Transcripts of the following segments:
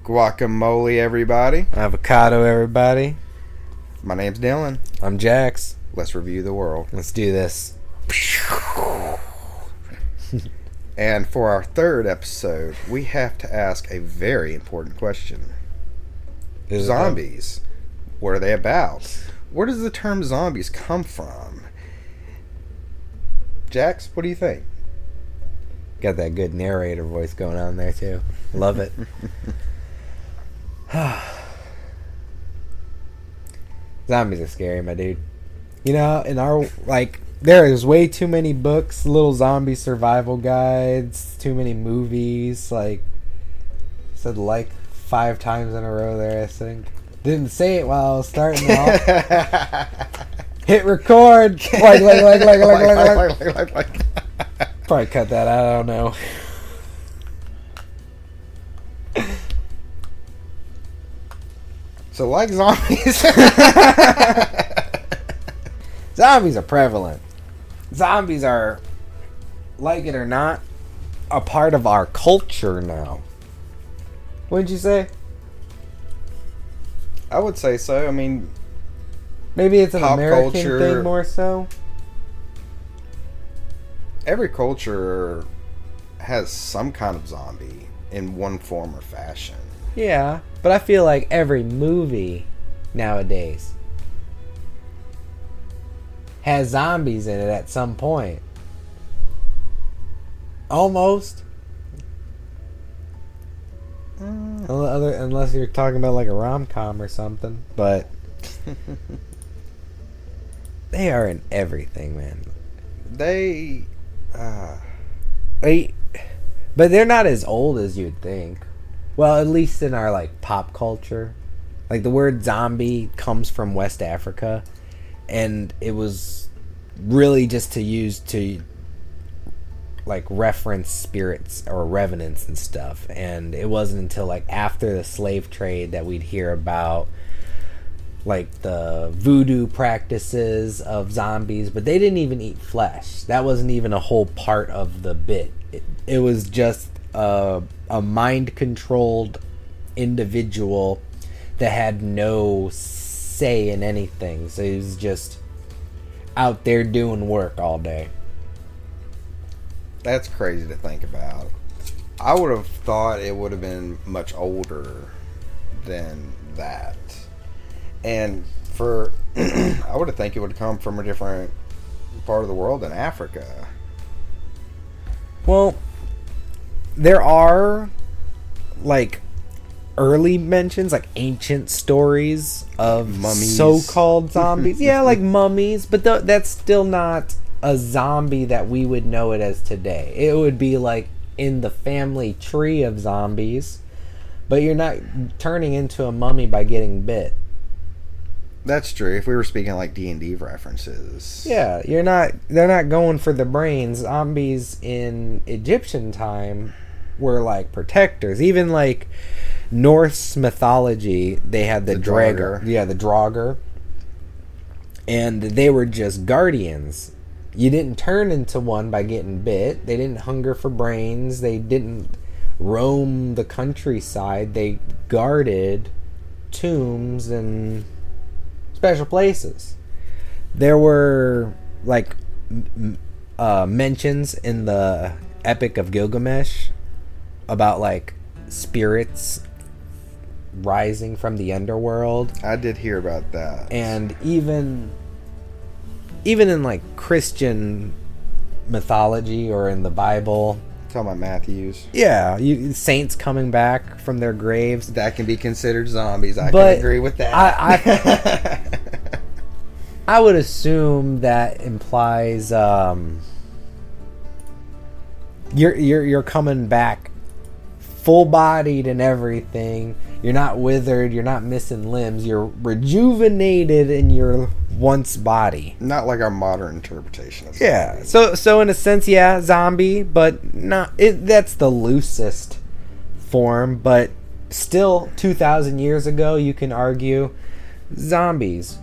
Guacamole, everybody. Avocado, everybody. My name's Dylan. I'm Jax. Let's review the world. Let's do this. And for our third episode, we have to ask a very important question. Zombies. What are they about? Where does the term zombies come from? Jax, what do you think? Got that good narrator voice going on there, too. Love it. Zombies are scary, my dude. You know, in our, there is way too many books, little zombie survival guides, too many movies, said 5 times in a row there, I think. Didn't say it while I was starting off. Hit record. Probably cut that out, I don't know. So, like zombies. Zombies are prevalent. Zombies are, like it or not, a part of our culture now. Wouldn't you say? I would say so. I mean, maybe it's an pop American culture, thing more so. Every culture has some kind of zombie in one form or fashion. Yeah, but I feel like every movie nowadays has zombies in it at some point. Almost. Unless you're talking about like a rom-com or something. But they are in everything, man. But they're not as old as you'd think. Well, at least in our pop culture. Like the word zombie comes from West Africa, and it was really just to use to reference spirits or revenants and stuff. And it wasn't until after the slave trade that we'd hear about the voodoo practices of zombies, but they didn't even eat flesh. That wasn't even a whole part of the bit. It was just a mind-controlled individual that had no say in anything. So he was just out there doing work all day. That's crazy to think about. I would have thought it would have been much older than that. And I would have think it would come from a different part of the world than Africa. Well, there are early mentions, ancient stories of mummies, so-called zombies. Yeah, mummies, but that's still not a zombie that we would know it as today. It would be in the family tree of zombies, but you're not turning into a mummy by getting bit. That's true. If we were speaking D&D references. Yeah, they're not going for the brains. Zombies in Egyptian time were protectors. Even Norse mythology, they had the Draugr. Yeah, the Draugr. And they were just guardians. You didn't turn into one by getting bit. They didn't hunger for brains. They didn't roam the countryside. They guarded tombs and special places. There were mentions in the Epic of Gilgamesh about spirits rising from the underworld. I did hear about that. And even in Christian mythology or in the Bible, Talking about Matthews. yeah, saints coming back from their graves. That can be considered zombies. I can agree with that. I would assume that implies you're coming back full-bodied and everything. You're not withered. You're not missing limbs. You're rejuvenated in your once body. Not like our modern interpretation of zombie. Yeah. So in a sense, yeah, zombie, but not. That's the loosest form. But still, 2,000 years ago, you can argue zombies.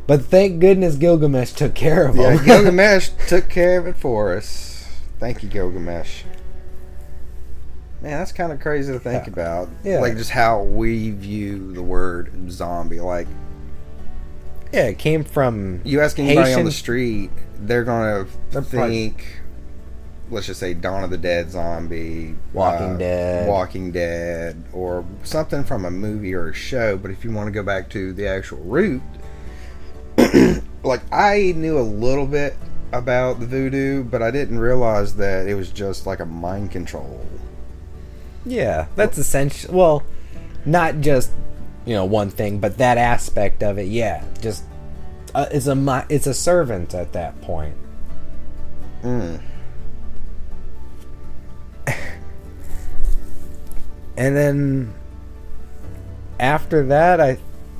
But thank goodness Gilgamesh took care of them. Yeah, Gilgamesh took care of it for us. Thank you, Gilgamesh. Man, that's kind of crazy to think about. Yeah. Like, just how we view the word zombie. Like, Yeah, it came from you ask anybody on Haitian- the street, they're going to probably- think, let's just say, Dawn of the Dead zombie, Walking Dead, or something from a movie or a show. But if you want to go back to the actual root, like, I knew a little bit about the voodoo, but I didn't realize that it was just like a mind control. Yeah, that's essential. Well, not just one thing, but that aspect of it. Yeah, just it's a servant at that point. Mm. And then after that,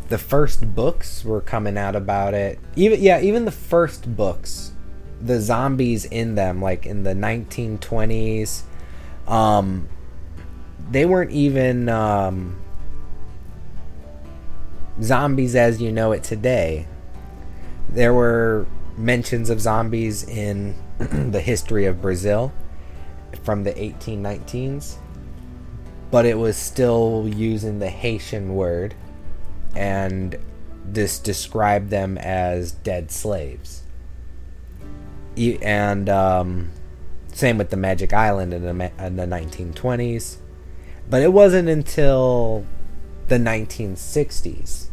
the first books were coming out about it. Even the first books, the zombies in them, like in the 1920s, they weren't even zombies as you know it today. There were mentions of zombies in the history of Brazil from the 1819s, but it was still using the Haitian word, and this described them as dead slaves. And same with the Magic Island in the 1920s. But it wasn't until the 1960s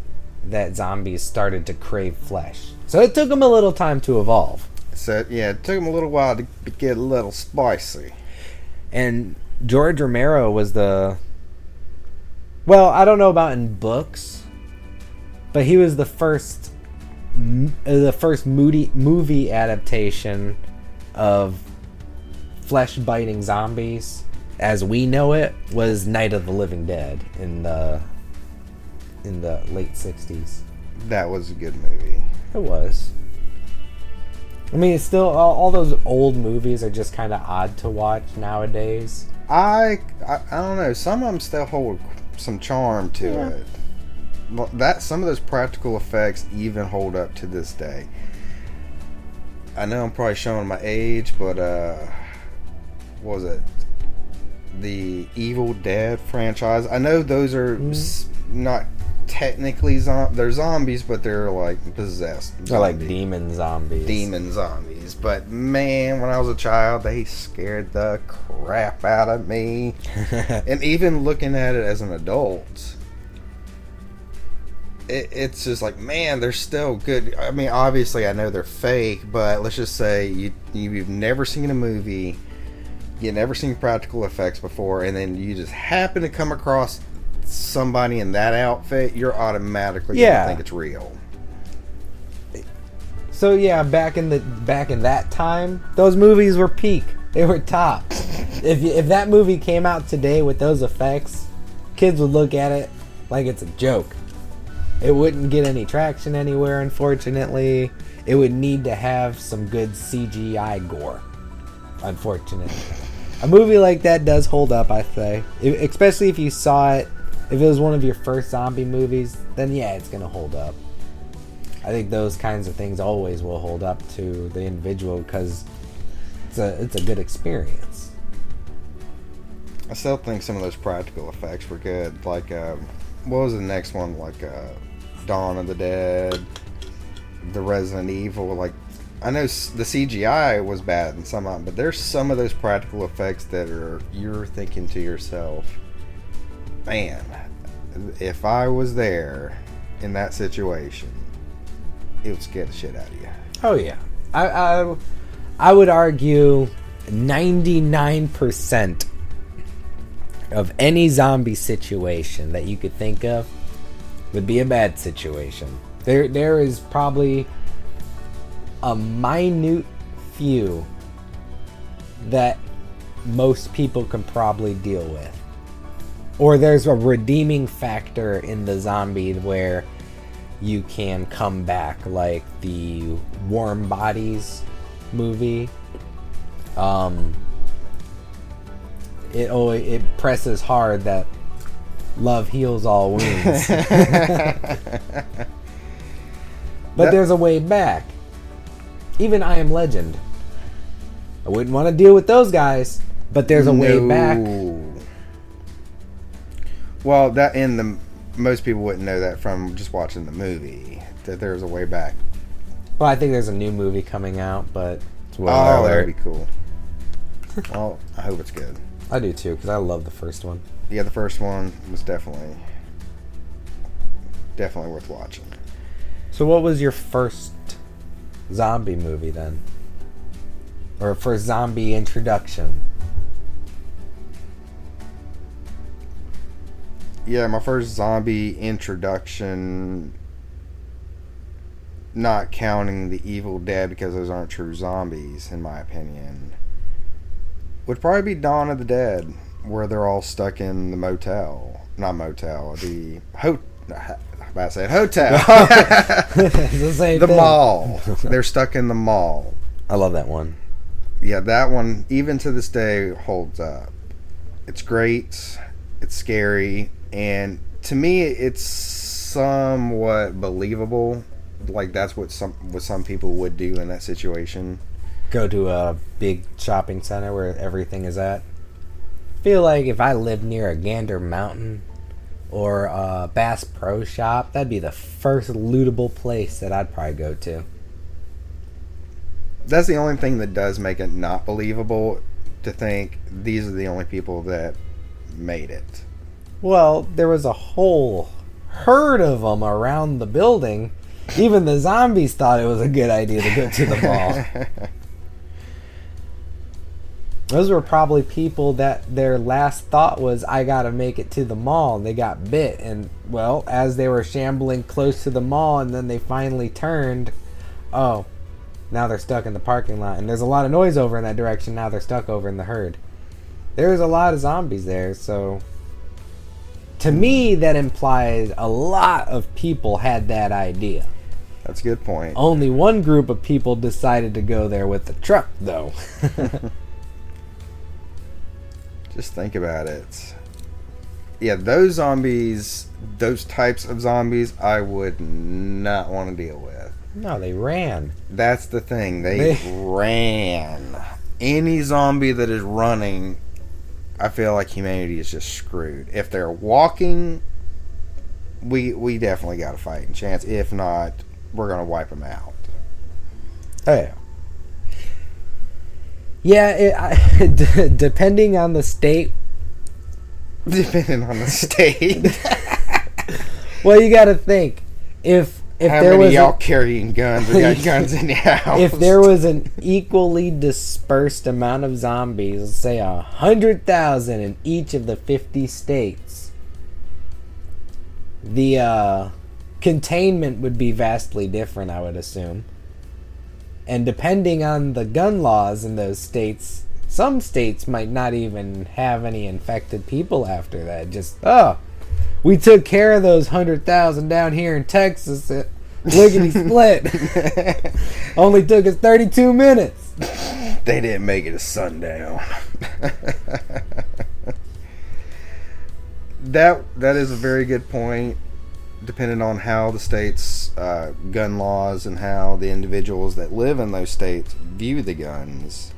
that zombies started to crave flesh. So it took them a little time to evolve. So, yeah, it took them a little while to get a little spicy. And George Romero was I don't know about in books, but he was the first movie adaptation of flesh-biting zombies as we know it was Night of the Living Dead in the late 60s. That was a good movie. It was. I mean, it's still all those old movies are just kind of odd to watch nowadays. I don't know. Some of them still hold some charm to it. Some of those practical effects even hold up to this day. I know I'm probably showing my age, but what was it? The Evil Dead franchise. I know those are not technically they're zombies, but they're like possessed. They're like demon zombies. Demon zombies. But man, when I was a child, they scared the crap out of me. And even looking at it as an adult, it's just like, man, they're still good. I mean, obviously, I know they're fake, but let's just say you've never seen a movie, you've never seen practical effects before, and then you just happen to come across somebody in that outfit, you're automatically gonna think it's real. So yeah, back in that time, those movies were peak. They were top. If that movie came out today with those effects, kids would look at it like it's a joke. It wouldn't get any traction anywhere, unfortunately. It would need to have some good CGI gore, unfortunately. A movie like that does hold up, I say. Especially if you saw it, if it was one of your first zombie movies, then yeah, it's going to hold up. I think those kinds of things always will hold up to the individual because it's a good experience. I still think some of those practical effects were good. Like, what was the next one? Like, Dawn of the Dead, the Resident Evil. Like, I know the CGI was bad in some of them, but there's some of those practical effects that you're thinking to yourself, man, if I was there in that situation, it would scare the shit out of you. Oh yeah, I would argue 99% of any zombie situation that you could think of would be a bad situation. There is probably a minute few that most people can probably deal with. Or there's a redeeming factor in the zombie where you can come back, like the Warm Bodies movie. It presses hard that love heals all wounds. But there's a way back. Even I Am Legend. I wouldn't want to deal with those guys, but there's a way back. Well, that in the most people wouldn't know that from just watching the movie. That there's a way back. Well, I think there's a new movie coming out, but it's Oh, that'd be cool. Well, I hope it's good. I do too, because I love the first one. Yeah, the first one was definitely worth watching. So, what was your first zombie movie then? Or first zombie introduction? Yeah, my first zombie introduction, not counting the Evil Dead because those aren't true zombies, in my opinion, would probably be Dawn of the Dead, where they're all stuck in the motel. Not motel, the hotel. I said hotel. The mall. They're stuck in the mall. I love that one. Yeah, that one, even to this day, holds up. It's great. It's scary. And to me, it's somewhat believable. Like, that's what some people would do in that situation. Go to a big shopping center where everything is at. Feel like if I lived near a Gander Mountain or a Bass Pro Shop, that'd be the first lootable place that I'd probably go to. That's the only thing that does make it not believable, to think these are the only people that made it. Well, there was a whole herd of them around the building. Even the zombies thought it was a good idea to go to the mall. Those were probably people that their last thought was, I gotta make it to the mall, and they got bit. And, well, as they were shambling close to the mall and then they finally turned, oh, now they're stuck in the parking lot. And there's a lot of noise over in that direction, now they're stuck over in the herd. There's a lot of zombies there, so to me that implies a lot of people had that idea. That's a good point. Only one group of people decided to go there with the truck, though. Just think about it. Yeah, those zombies, those types of zombies, I would not want to deal with. No, they ran. That's the thing. They ran. Any zombie that is running, I feel like humanity is just screwed. If they're walking, we definitely got a fighting chance. If not, we're going to wipe them out. Oh, yeah. Yeah, depending on the state. Depending on the state. Well, you got to think. If how there many was y'all carrying guns? We got guns in the house. If there was an equally dispersed amount of zombies, let's say 100,000 in each of the 50 states, the containment would be vastly different, I would assume. And depending on the gun laws in those states, some states might not even have any infected people after that. Just, we took care of those 100,000 down here in Texas. Lickety split. Only took us 32 minutes. They didn't make it to sundown. That is a very good point. Depending on how the state's gun laws and how the individuals that live in those states view the guns,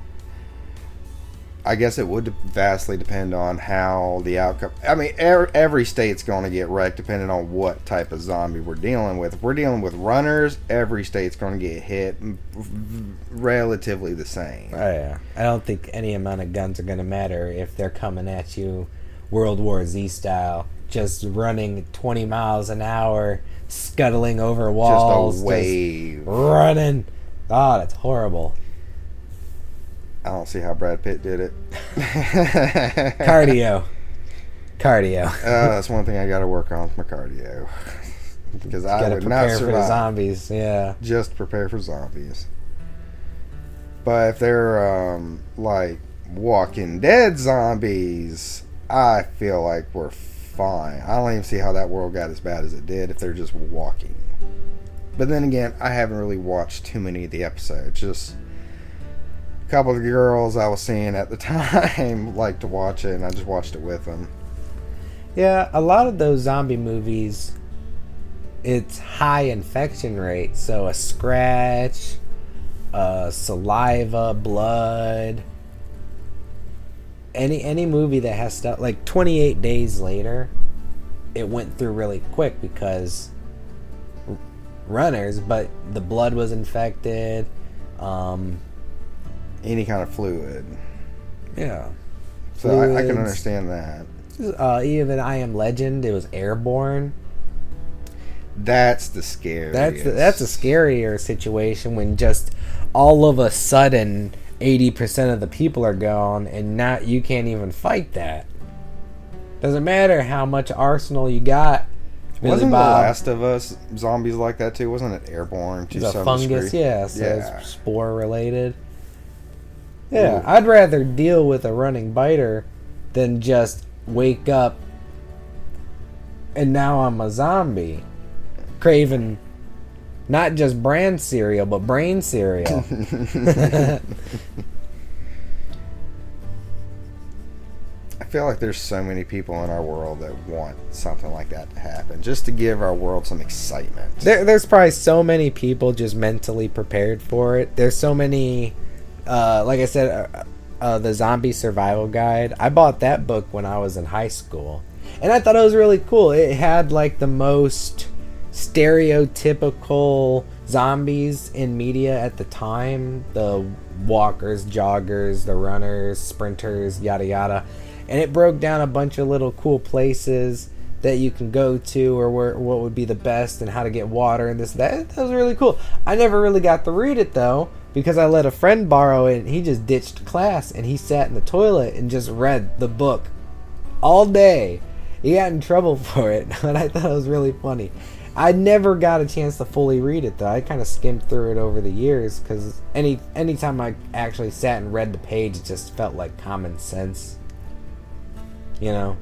I guess it would vastly depend on how the outcome. I mean, every state's going to get wrecked depending on what type of zombie we're dealing with. If we're dealing with runners, every state's going to get hit relatively the same. Oh, yeah. I don't think any amount of guns are going to matter if they're coming at you World War Z style. Just running 20 miles an hour, scuttling over walls. Just a wave. Running. Oh, that's horrible. I don't see how Brad Pitt did it. Cardio. That's one thing I got to work on with my cardio. Because I would not survive. Prepare for the zombies, yeah. Just prepare for zombies. But if they're like Walking Dead zombies, I feel like we're fine. I don't even see how that world got as bad as it did if they're just walking. But then again, I haven't really watched too many of the episodes. Just a couple of the girls I was seeing at the time liked to watch it, and I just watched it with them. Yeah, a lot of those zombie movies, it's high infection rate. So a scratch, saliva, blood. Any movie that has stuff like 28 Days Later, it went through really quick because runners, but the blood was infected. Any kind of fluid. Yeah. So I can understand that. Even I Am Legend, it was airborne. That's the scariest. That's a scarier situation when just all of a sudden 80% of the people are gone and not you can't even fight that. Doesn't matter how much arsenal you got. Wasn't The Last of Us zombies like that too? Wasn't it airborne to some fungus, degree? yeah, so it's spore related. Yeah, ooh. I'd rather deal with a running biter than just wake up and now I'm a zombie. Craving not just brand cereal, but brain cereal. I feel like there's so many people in our world that want something like that to happen, just to give our world some excitement. There's probably so many people just mentally prepared for it. There's so many, like I said, the Zombie Survival Guide. I bought that book when I was in high school, and I thought it was really cool. It had like the most stereotypical zombies in media at the time: the walkers, joggers, the runners, sprinters, yada yada. And it broke down a bunch of little cool places that you can go to, or what would be the best, and how to get water and this that. That was really cool. I never really got to read it though, because I let a friend borrow it and he just ditched class and he sat in the toilet and just read the book all day. He got in trouble for it, but I thought it was really funny. I never got a chance to fully read it though. I kind of skimmed through it over the years because anytime I actually sat and read the page, it just felt like common sense. You know?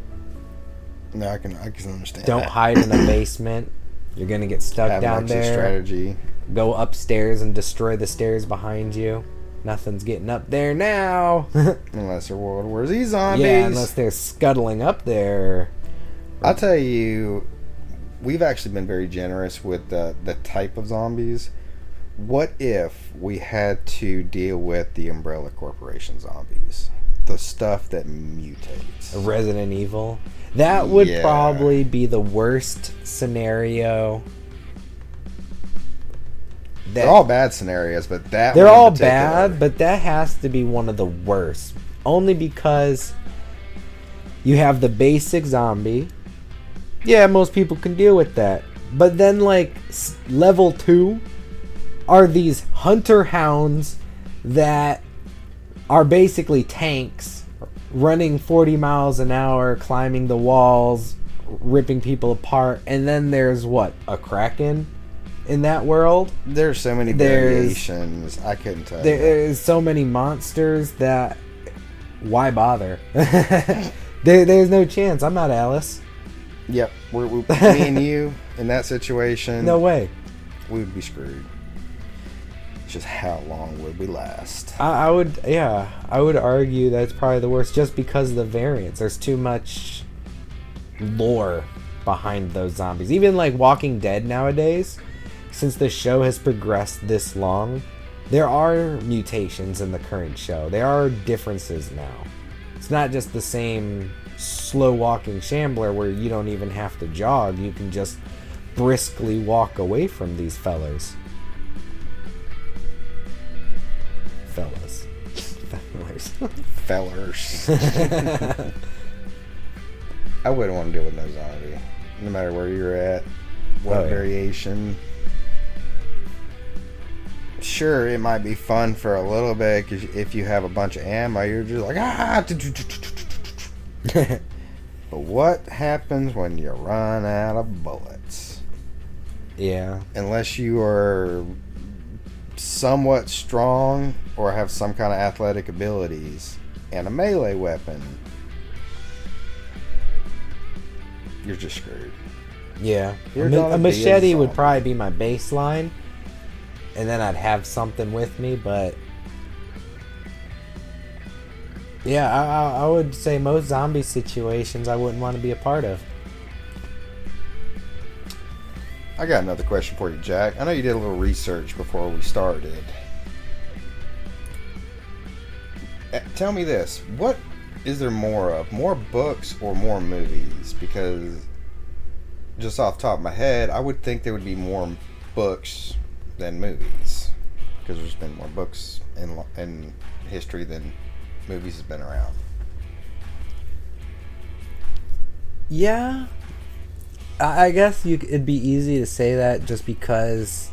No, I can understand. Don't hide in a basement. You're gonna get stuck down there. Strategy. Go upstairs and destroy the stairs behind you. Nothing's getting up there now. Unless they're World War Z zombies. Yeah, unless they're scuttling up there. I'll tell you, we've actually been very generous with the type of zombies. What if we had to deal with the Umbrella Corporation zombies? The stuff that mutates. Resident Evil. That would probably be the worst scenario. They're all bad scenarios, but they're all bad, but that has to be one of the worst. Only because you have the basic zombie. Yeah, most people can deal with that. But then, like, level 2 are these hunter hounds that are basically tanks running 40 miles an hour, climbing the walls, ripping people apart. And then there's what? A Kraken in that world? There's so many variations. I couldn't tell you. There's so many monsters that why bother? There's no chance. I'm not Alice. Yep. Me and you in that situation. No way. We would be screwed. Just how long would we last? I would argue that's probably the worst, just because of the variants. There's too much lore behind those zombies. Even like Walking Dead nowadays, since the show has progressed this long, there are mutations in the current show. There are differences now. It's not just the same slow walking shambler where you don't even have to jog. You can just briskly walk away from these fellers. Fellers. I wouldn't want to deal with no zombie, no matter where you're at, what variation. Sure, it might be fun for a little bit, because if you have a bunch of ammo, you're just like, ah. But what happens when you run out of bullets? Yeah. Unless you are somewhat strong or have some kind of athletic abilities and a melee weapon, you're just screwed. Yeah. A machete would probably be my baseline, and then I'd have something with me, but yeah, I would say most zombie situations I wouldn't want to be a part of. I got another question for you, Jack. I know you did a little research before we started. Tell me this. What is there more of? More books or more movies? Because just off the top of my head, I would think there would be more books than movies, because there's been more books in history than movies has been around. Yeah, I guess it'd be easy to say that just because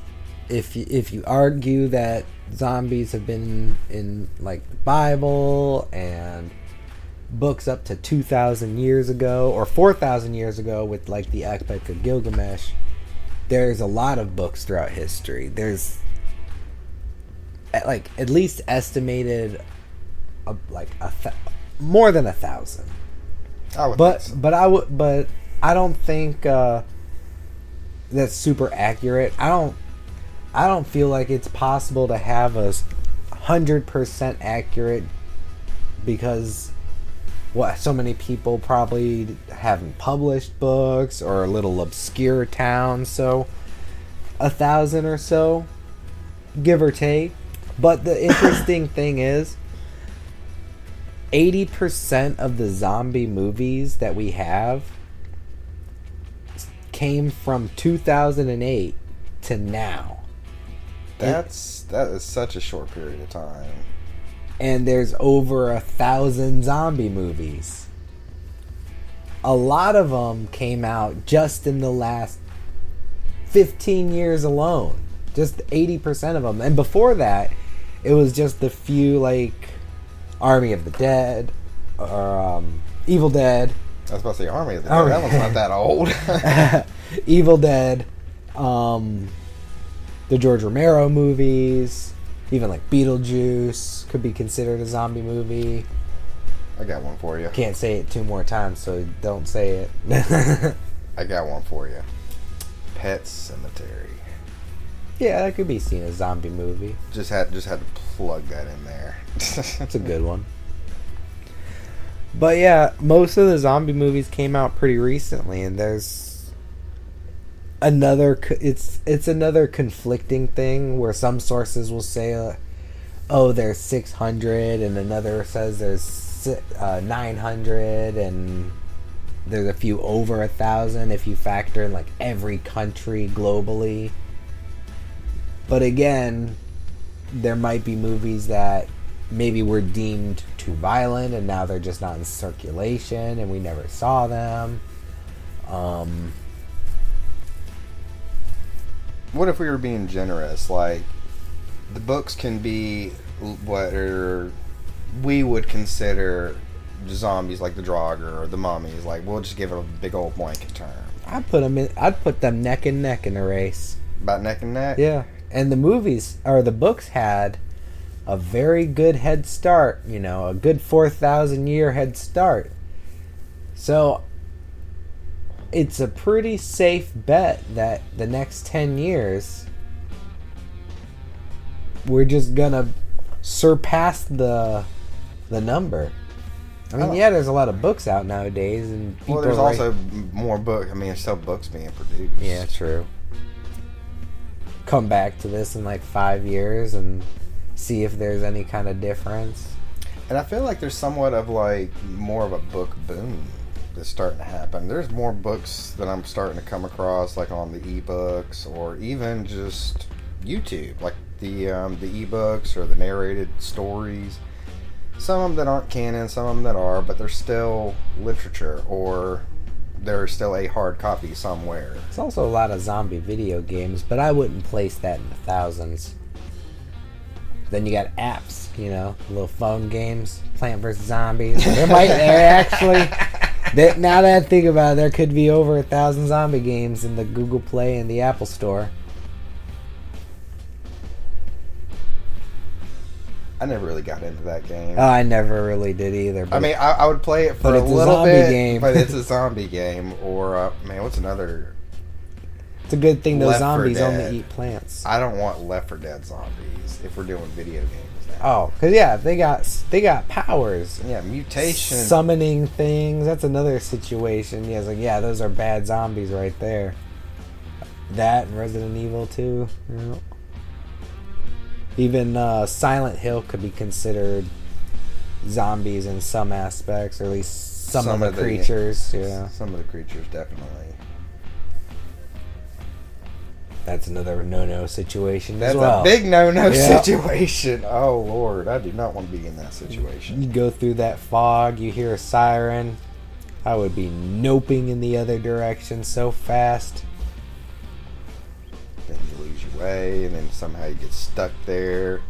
if you argue that zombies have been in like the Bible and books up to 2,000 years ago or 4,000 years ago with like the Epic of Gilgamesh, there's a lot of books throughout history. There's like at least estimated more than 1,000. I would think so. But I don't think that's super accurate. I don't feel like it's possible to have a 100% accurate, because so many people probably haven't published books or a little obscure towns. So 1,000 or so, give or take. But the interesting thing is, 80% of the zombie movies that we have came from 2008 to now. That is such a short period of time. And there's over 1,000 zombie movies. A lot of them came out just in the last 15 years alone. Just 80% of them. And before that, it was just the few, like Army of the Dead or Evil Dead. I was about to say Army of the Dead. That one's not that old. Evil Dead, the George Romero movies, even like Beetlejuice could be considered a zombie movie. I got one for you. Can't say it 2 more times, so don't say it. I got one for you. Pet Cemetery. Yeah, that could be seen as a zombie movie. Just had to plug that in there. That's a good one. But yeah, most of the zombie movies came out pretty recently, and there's it's another conflicting thing where some sources will say, oh, there's 600, and another says there's 900, and there's a few over 1,000 if you factor in like every country globally. But again, there might be movies that maybe were deemed too violent and now they're just not in circulation and we never saw them. What if we were being generous? Like, the books can be what we would consider zombies, like the Draugr or the mummies. Like, we'll just give it a big old blanket term. I'd put them neck and neck in a race. About neck and neck? Yeah. And the movies, or the books, had a very good head start, a good 4,000 year head start. So it's a pretty safe bet that the next 10 years we're just gonna surpass the number. I mean, yeah, there's a lot of books out nowadays, and people there's also more books. I mean, there's still books being produced. Yeah, true. Come back to this in like 5 years and see if there's any kind of difference. And I feel like there's somewhat of like more of a book boom that's starting to happen. There's more books that I'm starting to come across, like on the ebooks or even just YouTube, like the ebooks or the narrated stories. Some of them that aren't canon, some of them that are, but they're still literature, or there's still a hard copy somewhere. There's also a lot of zombie video games, but I wouldn't place that in the thousands. Then you got apps, little phone games, Plant vs. Zombies. Now that I think about it, there could be over 1,000 zombie games in the Google Play and the Apple Store. I never really got into that game. Oh, I never really did either. I mean, I would play it for a little bit, game. But it's a zombie game. Or, what's another? It's a good thing those zombies only eat plants. I don't want Left 4 Dead zombies if we're doing video games now. Oh, because yeah, they got powers. Yeah, mutation, summoning things. That's another situation. Yeah, it's like, yeah, those are bad zombies right there. That and Resident Evil 2. Yeah. Even Silent Hill could be considered zombies in some aspects, or at least some of the creatures. Yeah, some of the creatures definitely. That's another no-no situation That's as well. a big no-no Yeah. situation. Oh, Lord. I do not want to be in that situation. You go through that fog, you hear a siren. I would be noping in the other direction so fast. Then you lose your way, and then somehow you get stuck there.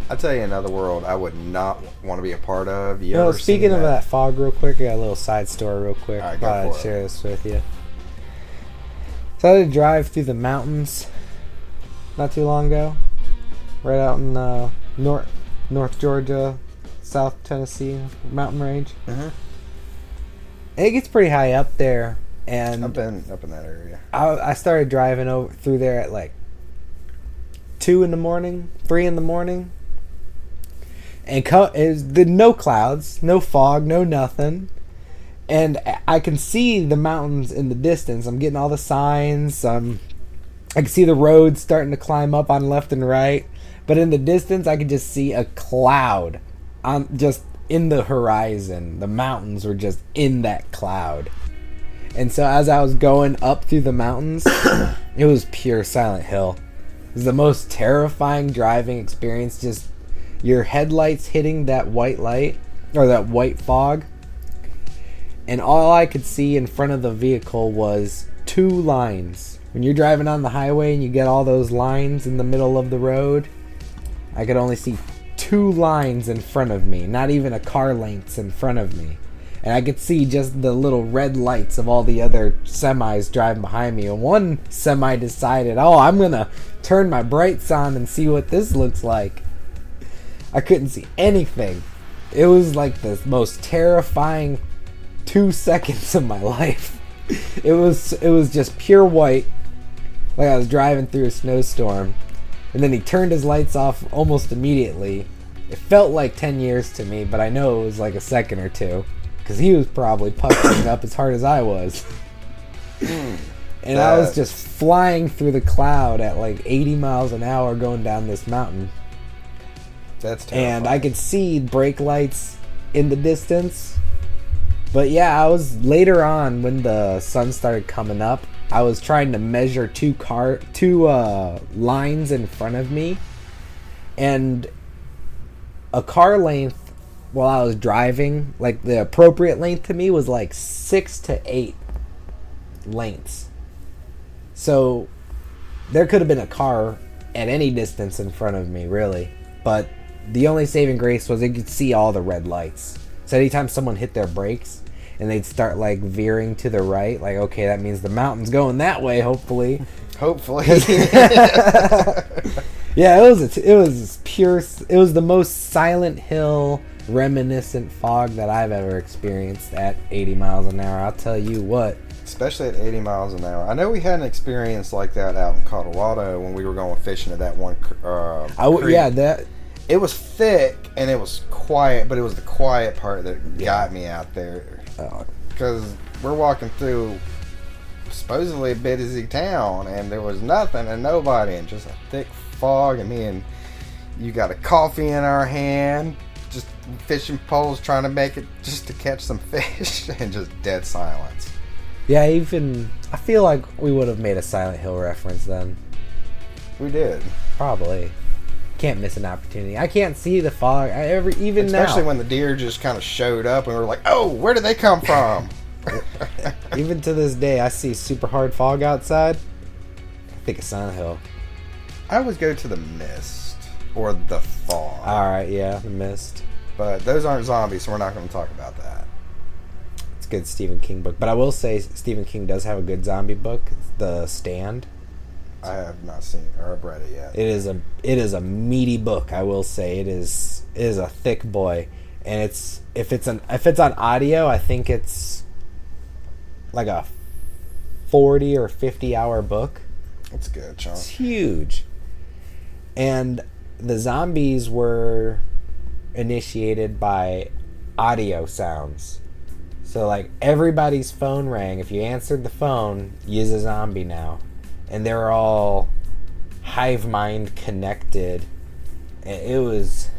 I tell you, another world I would not want to be a part of. You No, ever speaking seen of that fog real quick, I got a little side story real quick. All right, go I'll for it. share this with you. So I had to drive through the mountains not too long ago. Right out in North Georgia, South Tennessee mountain range. Uh-huh. It gets pretty high up there. And I've been up in that area. I started driving over through there at like 2 in the morning, 3 in the morning. And no clouds, no fog, no nothing. And I can see the mountains in the distance. I'm getting all the signs. I can see the roads starting to climb up on left and right. But in the distance, I could just see a cloud just in the horizon. The mountains were just in that cloud. And so as I was going up through the mountains, it was pure Silent Hill. It was the most terrifying driving experience. Just your headlights hitting that white light or that white fog, and all I could see in front of the vehicle was 2 lines. When you're driving on the highway and you get all those lines in the middle of the road, I could only see 2 lines in front of me, not even a car length in front of me. And I could see just the little red lights of all the other semis driving behind me. And one semi decided, I'm going to turn my brights on and see what this looks like. I couldn't see anything. It was like the most terrifying 2 seconds of my life. It was just pure white, like I was driving through a snowstorm. And then he turned his lights off almost immediately. It felt like 10 years to me, but I know it was like a second or two. Because he was probably puckering up as hard as I was. And I was just flying through the cloud at like 80 miles an hour going down this mountain. That's terrifying. And I could see brake lights in the distance. But yeah, I was later on when the sun started coming up, I was trying to measure two lines in front of me. And a car length while I was driving, like the appropriate length to me was like 6 to 8 lengths. So there could have been a car at any distance in front of me, really. But the only saving grace was I could see all the red lights. So anytime someone hit their brakes and they'd start like veering to the right, like, okay, that means the mountain's going that way, hopefully. Hopefully. Yeah, it was the most Silent Hill reminiscent fog that I've ever experienced at 80 miles an hour. I'll tell you what. Especially at 80 miles an hour. I know we had an experience like that out in Colorado when we were going fishing at that one creek. It was thick and it was quiet, but it was the quiet part that got me out there. Because we're walking through supposedly a busy town and there was nothing and nobody and just a thick fog, and you got a coffee in our hand, just fishing poles trying to make it just to catch some fish, and just dead silence. Yeah, I feel like we would have made a Silent Hill reference then. We did. Probably. Can't miss an opportunity. I can't see the fog. Especially when the deer just kind of showed up and we were like, oh, where did they come from? Even to this day, I see super hard fog outside. I think of Silent Hill. I always go to the mist or the fog. Alright, yeah, the mist. But those aren't zombies, so we're not going to talk about that. It's a good Stephen King book. But I will say Stephen King does have a good zombie book, The Stand. I have not seen or read it yet. It is a meaty book, I will say. It is a thick boy. And if it's on audio, I think it's like a 40 or 50 hour book. That's good, Sean. It's huge. And the zombies were initiated by audio sounds. So like everybody's phone rang. If you answered the phone, you's a zombie now. And they're all hive mind connected. And it was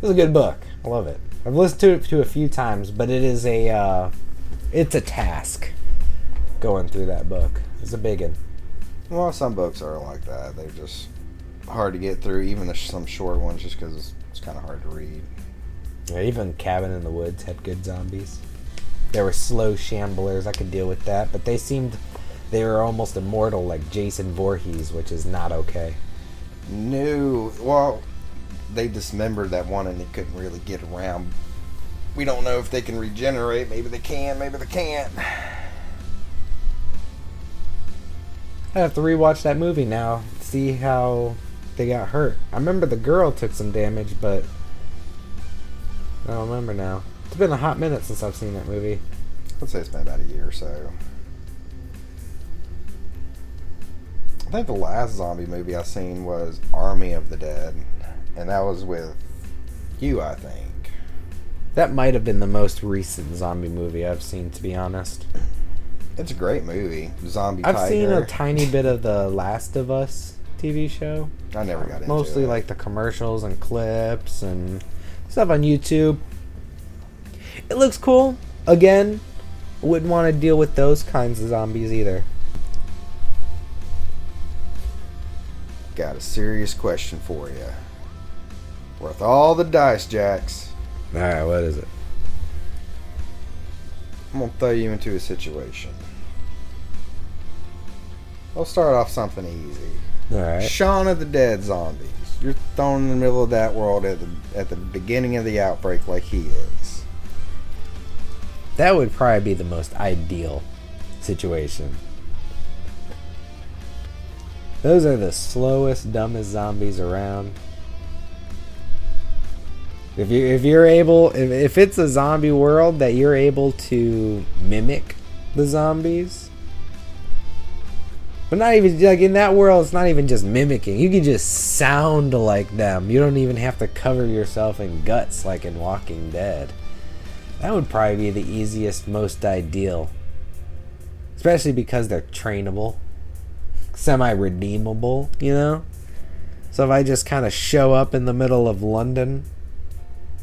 a good book. I love it. I've listened to it a few times, but it's a task going through that book. It's a big one. Well, some books are like that. They're just hard to get through, even some short ones, just because it's kind of hard to read. Yeah, even Cabin in the Woods had good zombies. There were slow shamblers. I could deal with that, but they were almost immortal, like Jason Voorhees, which is not okay. No, well, they dismembered that one and they couldn't really get around. We don't know if they can regenerate. Maybe they can, maybe they can't. I have to rewatch that movie now, see how they got hurt. I remember the girl took some damage, but I don't remember now. It's been a hot minute since I've seen that movie. I'd say it's been about a year or so. I think the last zombie movie I seen was Army of the Dead, and that was with you, I think. That might have been the most recent zombie movie I've seen, to be honest. It's a great movie. Zombie I've Tiger. seen a tiny bit of the Last of Us TV show. I never got into Mostly it. like the commercials and clips and stuff on YouTube. It looks cool. Again, wouldn't want to deal with those kinds of zombies either. Got a serious question for you. Worth all the dice, Jax. Alright, what is it? I'm going to throw you into a situation. We'll start off something easy. Alright. Shaun of the Dead zombies. You're thrown in the middle of that world at the beginning of the outbreak like he is. That would probably be the most ideal situation. Those are the slowest, dumbest zombies around. If it's a zombie world that you're able to mimic the zombies, but not even like in that world, it's not even just mimicking. You can just sound like them. You don't even have to cover yourself in guts like in Walking Dead. That would probably be the easiest, most ideal, especially because they're trainable, semi-redeemable. You know. So if I just kind of show up in the middle of London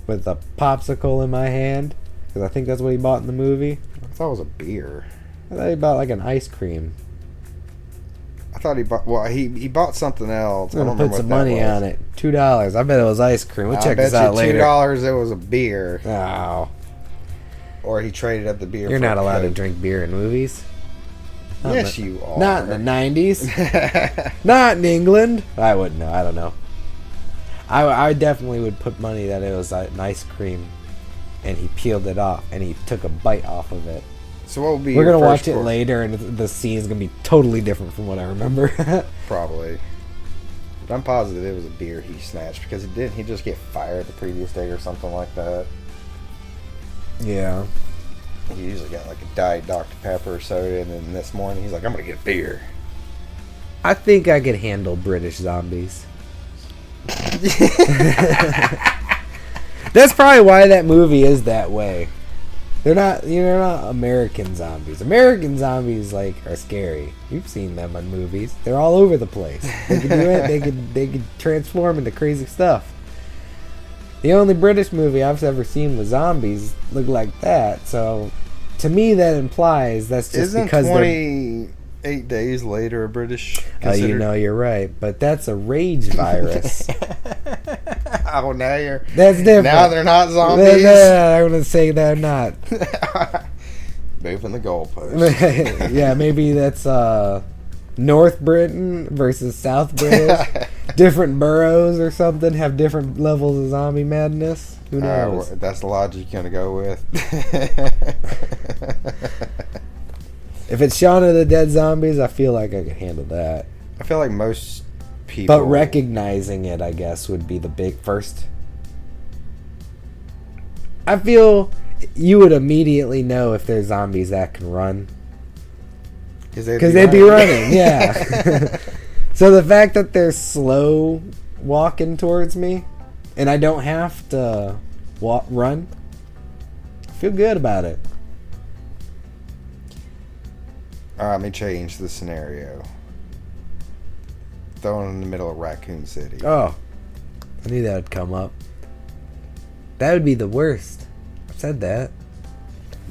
with a popsicle in my hand, because I think that's what he bought in the movie. I thought it was a beer. I thought he bought like an ice cream. I thought he bought. Well, he bought something else. I'm gonna put some money on it. $2. I bet it was ice cream. We'll check this out later. $2. It was a beer. Oh, Or he traded up the beer. you're for not a allowed to Coke. drink beer in movies. Yes, you are. Not in the 90s. Not in England. I wouldn't know. I don't know. I definitely would put money that it was an ice cream, and he peeled it off, and he took a bite off of it. So what would be? We're your gonna first watch it course? later, and the scene's gonna be totally different from what I remember. Probably. But I'm positive it was a beer he snatched because didn't he just get fired the previous day or something like that? Yeah. He usually got like a Diet Dr. Pepper or soda, and then this morning he's like, I'm gonna get a beer. I think I could handle British zombies. That's probably why that movie is that way. They're not American zombies. American zombies are scary. You've seen them in movies. They're all over the place. They can do it. They could transform into crazy stuff. The only British movie I've ever seen with zombies look like that. So, to me, that implies that's just Isn't because 28 Days Later a British? you're right, but that's a rage virus. Oh, now That's different. Now they're not zombies. I'm gonna say they're not. Moving the goalpost. Yeah, maybe that's North Britain versus South British. Different boroughs or something have different levels of zombie madness. Who knows? That's the logic you're gonna go with. If it's Shaun of the Dead zombies, I feel like I could handle that. I feel like most people. But recognizing it, I guess, would be the big first. I feel you would immediately know if there's zombies that can run. Because they'd be running, yeah. So the fact that they're slow walking towards me, and I don't have to run, I feel good about it. Alright, let me change the scenario. Thrown in the middle of Raccoon City. Oh, I knew that would come up. That would be the worst. I've said that.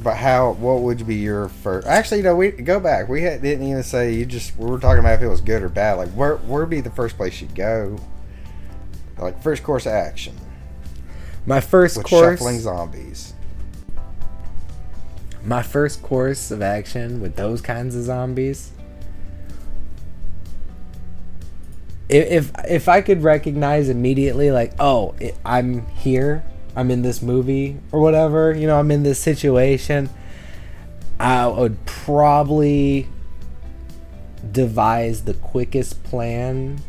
But how? What would be your first? Actually, no. We go back. Didn't even say you just. We were talking about if it was good or bad. Like where would be the first place you'd go? Like first course of action. My first with course. Shuffling zombies. My first course of action with those kinds of zombies. If I could recognize immediately, like, oh, I'm here. I'm in this movie or whatever, I'm in this situation, I would probably devise the quickest plan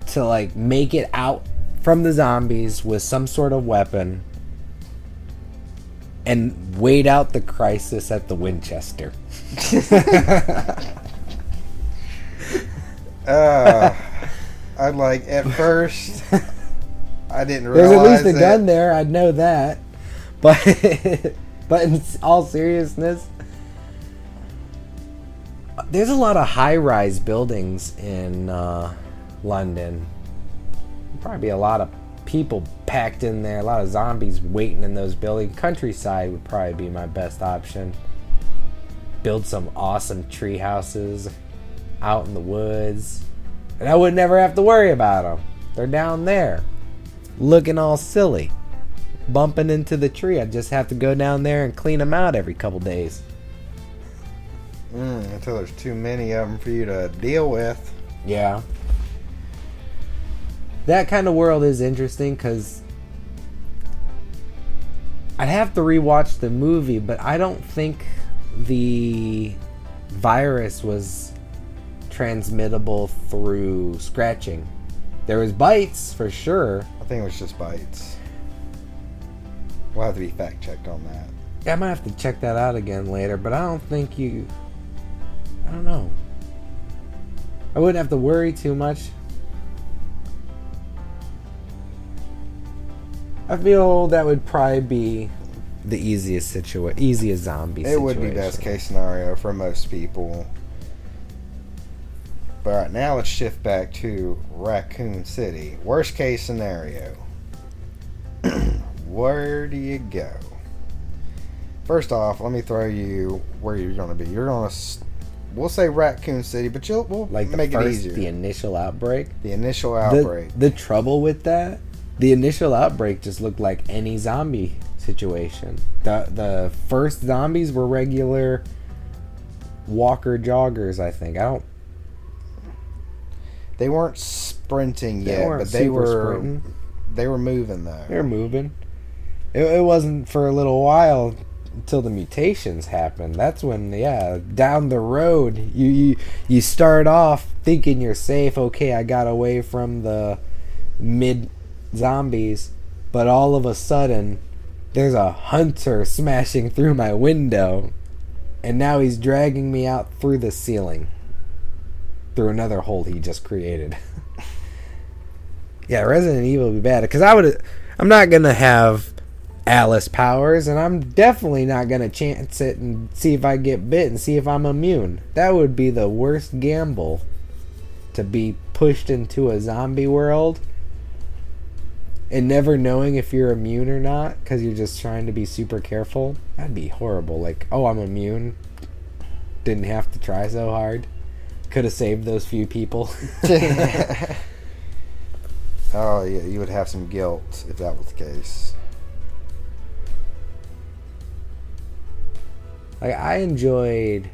to like make it out from the zombies with some sort of weapon and wait out the crisis at the Winchester. I'd like at first I didn't realize there's at least a gun there, I'd know that. But in all seriousness, there's a lot of high-rise buildings in London. Probably be a lot of people packed in there, a lot of zombies waiting in those buildings. Countryside would probably be my best option. Build some awesome tree houses out in the woods, and I would never have to worry about them. They're down there looking all silly, bumping into the tree. I just have to go down there and clean them out every couple days. Until there's too many of them for you to deal with. Yeah. That kind of world is interesting because I'd have to rewatch the movie, but I don't think the virus was transmittable through scratching. There was bites for sure. I think it was just bites. We'll have to be fact checked on that. Yeah, I might have to check that out again later, but I don't think I don't know. I wouldn't have to worry too much. I feel that would probably be the easiest zombie situation. It would be best case scenario for most people. But all right, now let's shift back to Raccoon City. Worst case scenario. Where do you go? First off, let me throw you where you're going to be. You're going to, we'll say Raccoon City, but we'll like make it easier. The initial outbreak. The initial outbreak. The trouble with that, the initial outbreak just looked like any zombie situation. The first zombies were regular walker joggers, I think. They weren't sprinting yet, weren't but they were sprinting. They were moving though. They were moving. It wasn't for a little while until the mutations happened. That's when, down the road, you start off thinking you're safe. Okay, I got away from the mid zombies, but all of a sudden, there's a hunter smashing through my window, and now he's dragging me out through the ceiling, through another hole he just created. Yeah, Resident Evil would be bad because I'm not gonna have Alice powers, and I'm definitely not gonna chance it and see if I get bit and see if I'm immune. That would be the worst gamble, to be pushed into a zombie world and never knowing if you're immune or not because you're just trying to be super careful. That'd be horrible. Like, oh, I'm immune. Didn't have to try so hard. Could have saved those few people. Oh, yeah, you would have some guilt if that was the case. Like, I enjoyed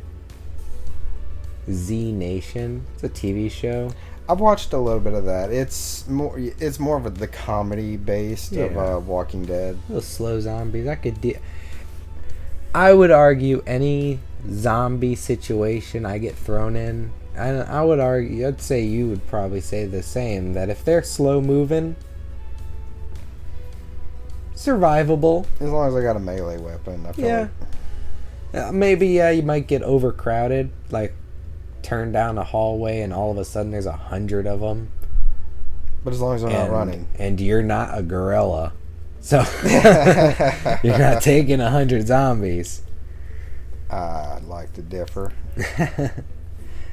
Z Nation. It's a TV show. I've watched a little bit of that. It's more of the comedy based of Walking Dead. Those slow zombies. I would argue any zombie situation I get thrown in, and I'd say you would probably say the same, that if they're slow moving, survivable. As long as I got a melee weapon, I feel like. Maybe, you might get overcrowded, like turn down a hallway and all of a sudden there's 100 of them. But as long as they're not running. And you're not a gorilla. So, you're not taking 100 zombies. I'd like to differ.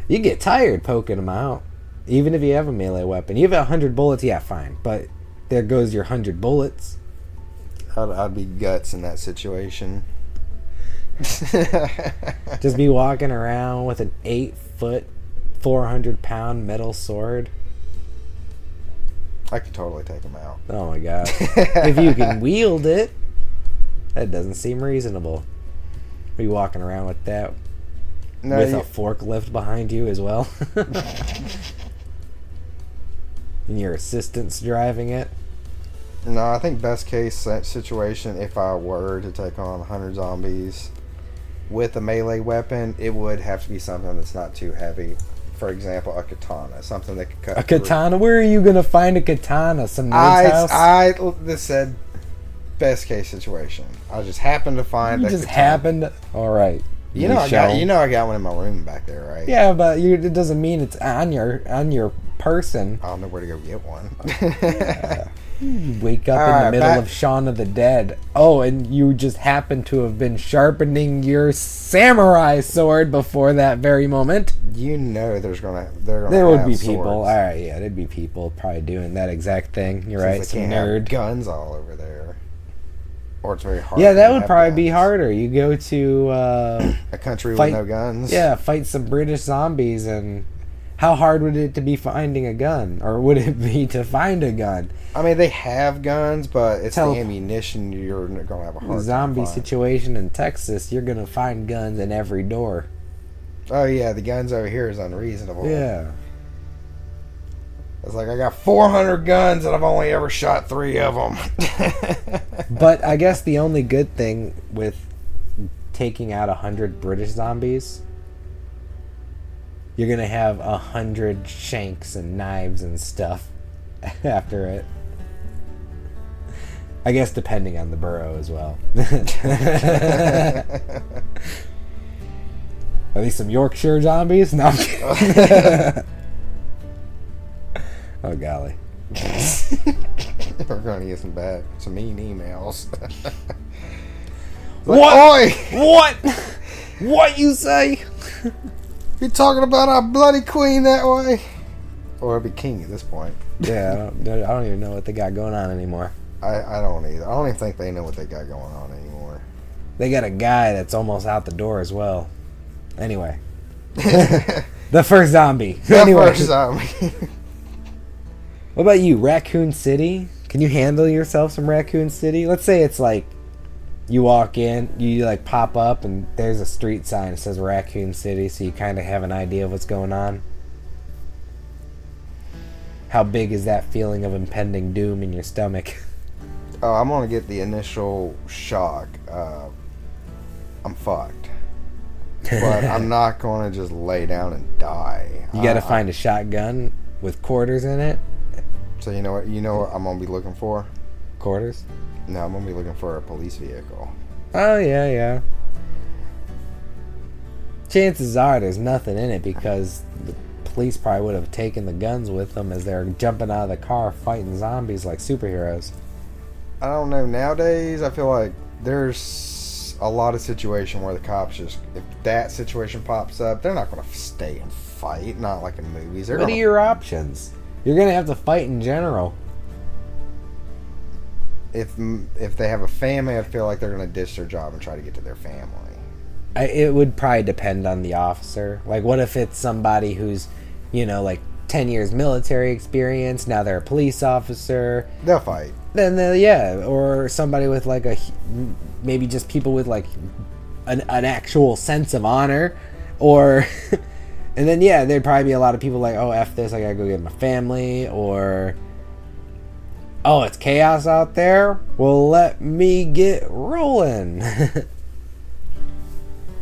You get tired poking them out. Even if you have a melee weapon. You have 100 bullets, yeah, fine. But there goes your 100 bullets. I'd be guts in that situation. Just be walking around with an 8-foot, 400-pound metal sword. I could totally take him out. Oh my god. If you can wield it, that doesn't seem reasonable. Be walking around with that with a forklift behind you as well. And your assistant's driving it. No, I think best case situation, if I were to take on 100 zombies with a melee weapon, it would have to be something that's not too heavy. For example, a katana, something that could cut. A katana? Where are you gonna find a katana? Some nerd's house? This said best case situation. I just happened to find. You just happened. All right. I got one in my room back there, right? Yeah, but it doesn't mean it's on your person. I don't know where to go get one. Yeah. You wake up in the middle of Shaun of the Dead. Oh, and you just happen to have been sharpening your samurai sword before that very moment. You know there would be people. All right, yeah, there'd be people probably doing that exact thing. You're right, some nerd. Guns all over there. Or it's very hard. Yeah, that would probably be harder. You go to a country with no guns. Yeah, fight some British zombies, and how hard would it to be finding a gun, or would it be to find a gun? I mean, they have guns, but it's the ammunition you're gonna have a hard time zombie situation in Texas. You're gonna find guns in every door. Oh yeah, the guns over here is unreasonable. Yeah. It's like I got 400 guns and I've only ever shot 3 of them. But I guess the only good thing with taking out 100 British zombies, you're gonna have 100 shanks and knives and stuff after it. I guess depending on the borough as well. Are these some Yorkshire zombies? No, I'm kidding. Oh golly. We're gonna get some mean emails. What? What? What you say? You talking about our bloody queen that way? Or it'd be king at this point. Yeah, I don't even know what they got going on anymore. I don't either. I don't even think they know what they got going on anymore. They got a guy that's almost out the door as well. Anyway. The first zombie. First zombie. What about you, Raccoon City? Can you handle yourself some Raccoon City? Let's say it's like you walk in, you like pop up, and there's a street sign that says Raccoon City, so you kind of have an idea of what's going on. How big is that feeling of impending doom in your stomach? Oh, I'm gonna get the initial shock. I'm fucked, but I'm not gonna just lay down and die. You gotta find a shotgun with quarters in it. So you know what I'm gonna be looking for? Quarters? No, I'm gonna be looking for a police vehicle. Oh yeah. Chances are there's nothing in it because the police probably would have taken the guns with them as they're jumping out of the car fighting zombies like superheroes. I don't know. Nowadays, I feel like there's a lot of situation where the cops just, if that situation pops up, they're not gonna stay and fight. Not like in movies. What are your options? You're gonna have to fight in general. If they have a family, I feel like they're gonna ditch their job and try to get to their family. It would probably depend on the officer. Like, what if it's somebody who's, like 10 years military experience, now they're a police officer. They'll fight. Then, or somebody with like maybe just people with like an actual sense of honor, or, and then there'd probably be a lot of people like, oh, F this, I gotta go get my family, or, oh, it's chaos out there, well, let me get rolling.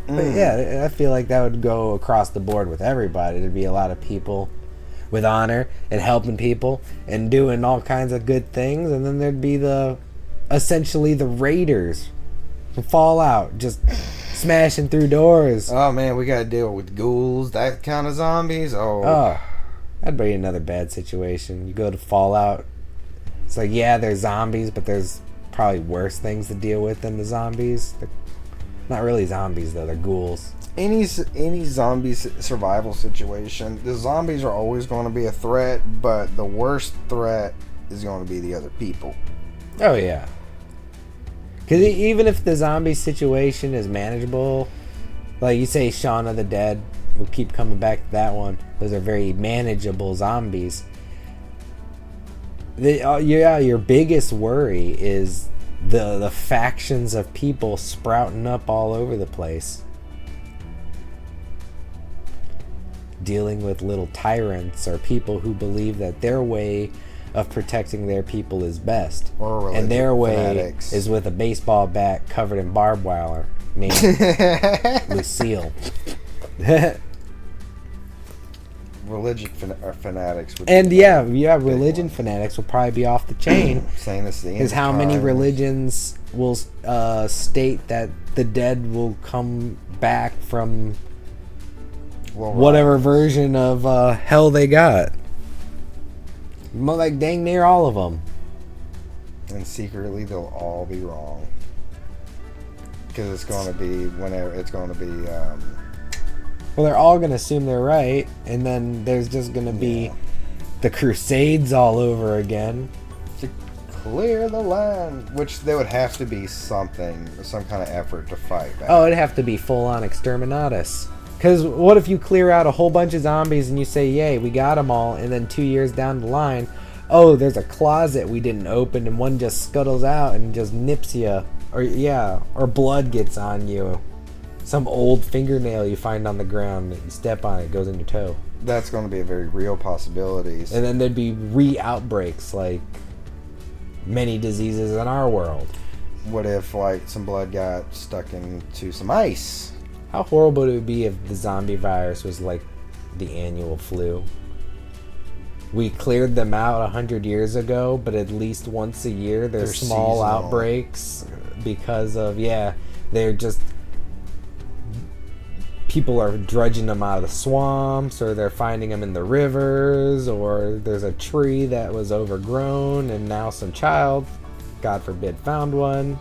But I feel like that would go across the board with everybody. There'd be a lot of people with honor and helping people and doing all kinds of good things, and then there'd be essentially the raiders from Fallout, just smashing through doors. Oh man, we gotta deal with ghouls, that kind of zombies. Oh, that'd be another bad situation. You go to Fallout, it's like, there's zombies, but there's probably worse things to deal with than the zombies. They're not really zombies though, they're ghouls. Any zombie survival situation, the zombies are always going to be a threat, but the worst threat is going to be the other people. Oh yeah. Because even if the zombie situation is manageable, like you say, Shaun of the Dead, we'll keep coming back to that one. Those are very manageable zombies. Your biggest worry is the factions of people sprouting up all over the place. Dealing with little tyrants or people who believe that their way of protecting their people is best. Or and their way fanatics. is with a baseball bat covered in barbed wire named Lucille. Religion fanatics. Would And be religion one. fanatics will probably be off the chain. Saying this is the end Because of how many times. religions will state that the dead will come back from Will whatever rise. version of hell they got? More like dang near all of them. And secretly they'll all be wrong. Because it's going to be whenever it's going to be. Well, they're all going to assume they're right, and then there's just going to be the Crusades all over again. To clear the land, which there would have to be some kind of effort to fight back. Oh, it'd have to be full-on exterminatus. Because what if you clear out a whole bunch of zombies and you say, yay, we got them all, and then 2 years down the line, oh, there's a closet we didn't open, and one just scuttles out and just nips you. Or blood gets on you. Some old fingernail you find on the ground, you step on it, goes in your toe. That's going to be a very real possibility. And then there'd be re-outbreaks like many diseases in our world. What if like some blood got stuck into some ice? How horrible it would be if the zombie virus was like the annual flu. We cleared them out 100 years ago, but at least once a year there's They're small seasonal. outbreaks because of, they're just... People are dredging them out of the swamps, or they're finding them in the rivers, or there's a tree that was overgrown and now some child, God forbid, found one.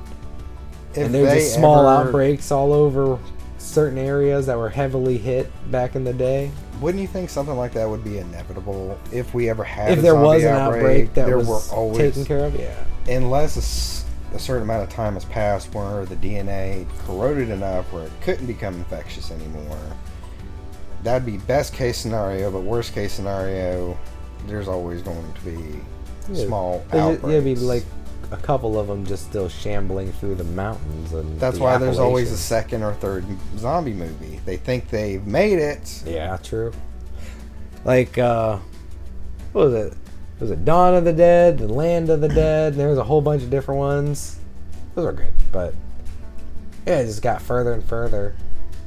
And there's just small outbreaks all over certain areas that were heavily hit back in the day. Wouldn't you think something like that would be inevitable if we ever had If a there zombie was an outbreak that there was were always, taken care of, unless a certain amount of time has passed where the DNA corroded enough where it couldn't become infectious anymore. That'd be best case scenario, but worst case scenario, there's always going to be small outbreaks. There'd be like a couple of them just still shambling through the mountains. And that's the why there's always a Appalachians. second or third zombie movie. They think they've made it. Yeah, true. Like, what was it? Was it Dawn of the Dead, The Land of the Dead? There was a whole bunch of different ones. Those are good, but it just got further and further.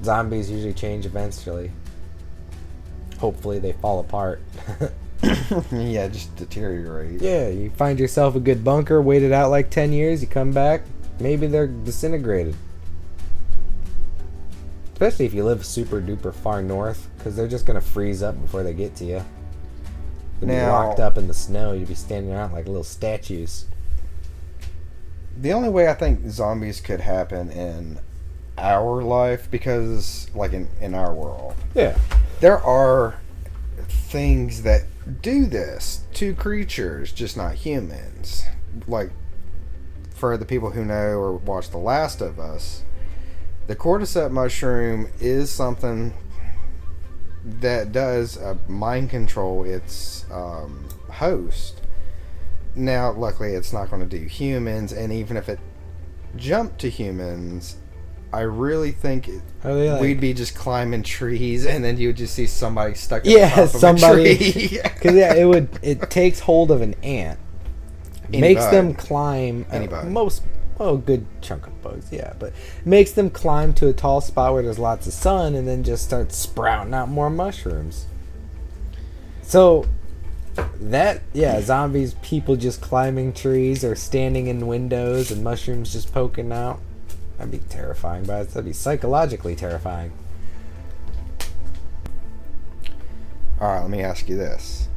Zombies usually change eventually. Hopefully they fall apart. Yeah, just deteriorate. Yeah, you find yourself a good bunker, wait it out like 10 years, you come back, maybe they're disintegrated. Especially if you live super duper far north, because they're just going to freeze up before they get to you. You'll be Now- locked up in the snow, you'll be standing around like little statues. The only way I think zombies could happen in our life, because, like, in our world, Yeah. there are things that do this to creatures, just not humans. Like, for the people who know or watch The Last of Us, the cordyceps mushroom is something that does mind control its host. Now, luckily, it's not going to do humans, and even if it jumped to humans, I really think Are they like... we'd be just climbing trees, and then you would just see somebody stuck at Yeah, the top somebody... of a tree. Because it takes hold of an ant. Any Makes bug. them climb... Any bug. A good chunk of bugs, yeah. But makes them climb to a tall spot where there's lots of sun, and then just start sprouting out more mushrooms. So... zombies, people just climbing trees or standing in windows and mushrooms just poking out. That'd be terrifying, but that'd be psychologically terrifying. Alright, let me ask you this.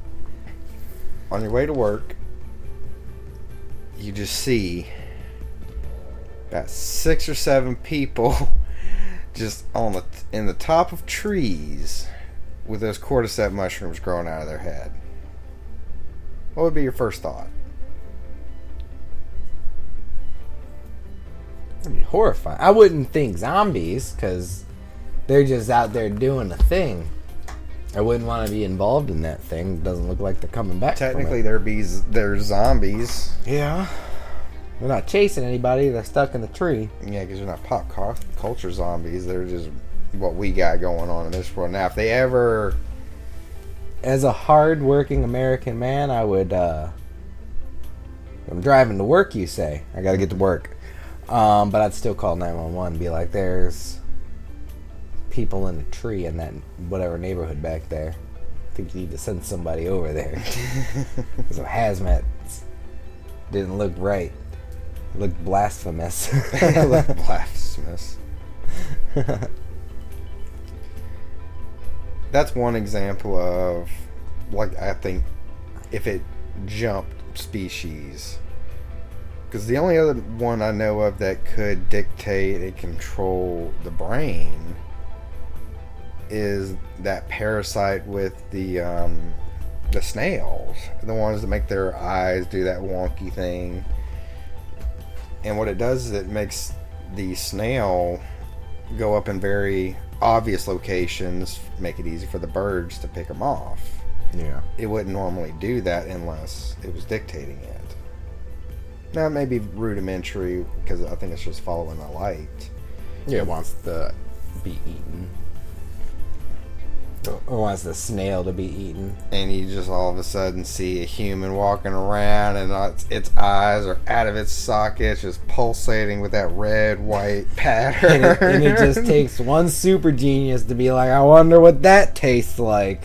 On your way to work, you just see about 6 or 7 people just in the top of trees with those cordyceps mushrooms growing out of their head. What would be your first thought? That'd be horrifying. I wouldn't think zombies, because they're just out there doing a thing. I wouldn't want to be involved in that thing. It doesn't look like they're coming back. Technically, they're zombies. Yeah. They're not chasing anybody. They're stuck in the tree. Yeah, because they're not pop culture zombies. They're just what we got going on in this world. Now, if they ever... As a hard-working American man, I would... I'm driving to work, you say. I got to get to work. But I'd still call 911 and be like, there's people in a tree in that whatever neighborhood back there. I think you need to send somebody over there. Some hazmat didn't look right. Looked blasphemous. Blasphemous. That's one example of, like, I think if it jumped species. Because the only other one I know of that could dictate and control the brain is that parasite with the snails. The ones that make their eyes do that wonky thing. And what it does is it makes the snail go up in very obvious locations, make it easy for the birds to pick them off. Yeah. It wouldn't normally do that unless it was dictating it. Now, it may be rudimentary because I think it's just following the light. Yeah, it wants to be eaten. Or wants the snail to be eaten. And you just all of a sudden see a human walking around and its eyes are out of its sockets, just pulsating with that red, white pattern. And it just takes one super genius to be like, I wonder what that tastes like.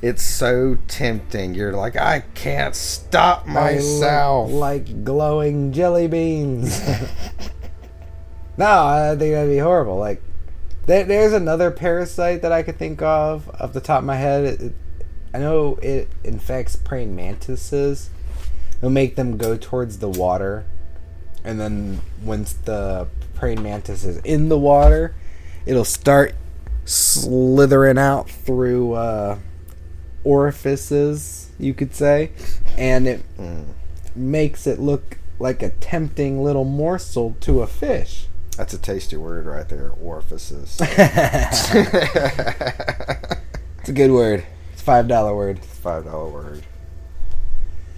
It's so tempting. You're like, I can't stop myself. Like glowing jelly beans. No, I think that'd be horrible. Like, there's another parasite that I could think of off the top of my head. I know it infects praying mantises. It'll make them go towards the water. And then once the praying mantis is in the water, it'll start slithering out through orifices, you could say. And it makes it look like a tempting little morsel to a fish. That's a tasty word right there, orifices. It's a good word. It's a $5 word. It's a $5 word.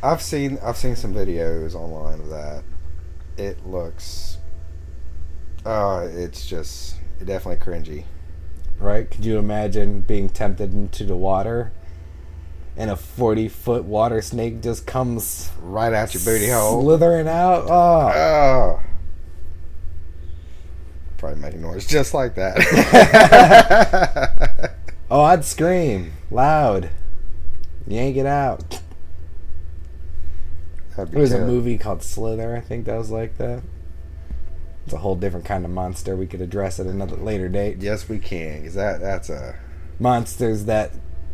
I've seen some videos online of that. It looks... it's definitely cringy. Right? Could you imagine being tempted into the water and a 40-foot water snake just comes right out your booty hole, slithering out? Oh. Probably making noise just like that. Oh, I'd scream loud, yank it out. There was a movie called Slither, I think that was like that. It's a whole different kind of monster. We could address at another later date. Yes, we can, because that's a... Monsters that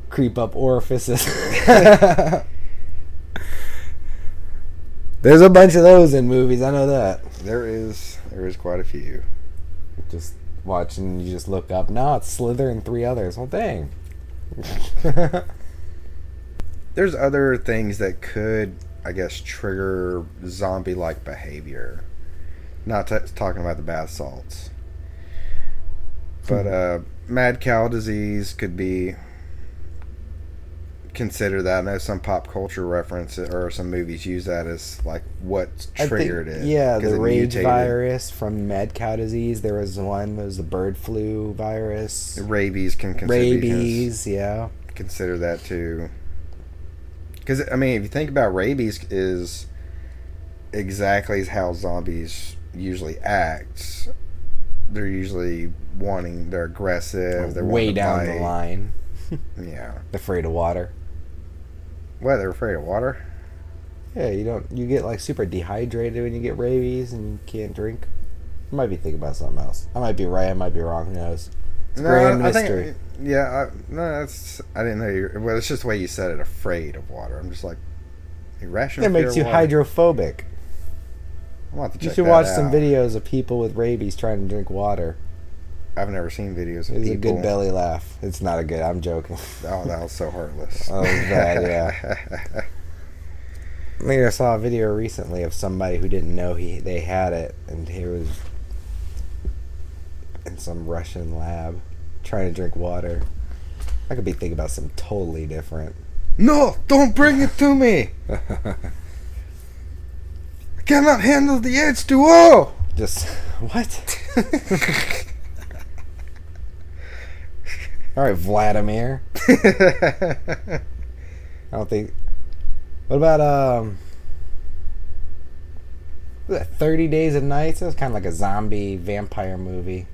creep up orifices. There's a bunch of those in movies, I know that. There is quite a few. Just watching, you just look up. No, it's Slither and 3 others. Well, dang. There's other things that could, I guess, trigger zombie-like behavior. Not talking about the bath salts. But mad cow disease could be considered that. I know some pop culture reference or some movies use that as like what triggered it. Yeah, the rage virus from mad cow disease. There was one that was the bird flu virus. Rabies can consider rabies, yeah. Consider that too. Because I mean, if you think about rabies, is exactly how zombies usually act. They're usually they're aggressive. They're way down the line. Yeah, they're afraid of water. What? They're afraid of water? Yeah, you get like super dehydrated when you get rabies and you can't drink. I might be thinking about something else. I might be right. I might be wrong. Who knows? It's a grand mystery. I didn't know. Well, it's just the way you said it. Afraid of water. I'm just like irrational. It makes you hydrophobic. You should watch some videos of people with rabies trying to drink water. I've never seen videos of people. It's a good belly laugh. It's not a good. I'm joking. Oh, that was so heartless. Oh, it was bad, yeah. I think I saw a video recently of somebody who didn't know they had it, and he was in some Russian lab trying to drink water. I could be thinking about something totally different. No, don't bring it to me. I cannot handle the H2O. Just what? All right, Vladimir. I don't think. What about 30 Days of Nights? It was kind of like a zombie vampire movie.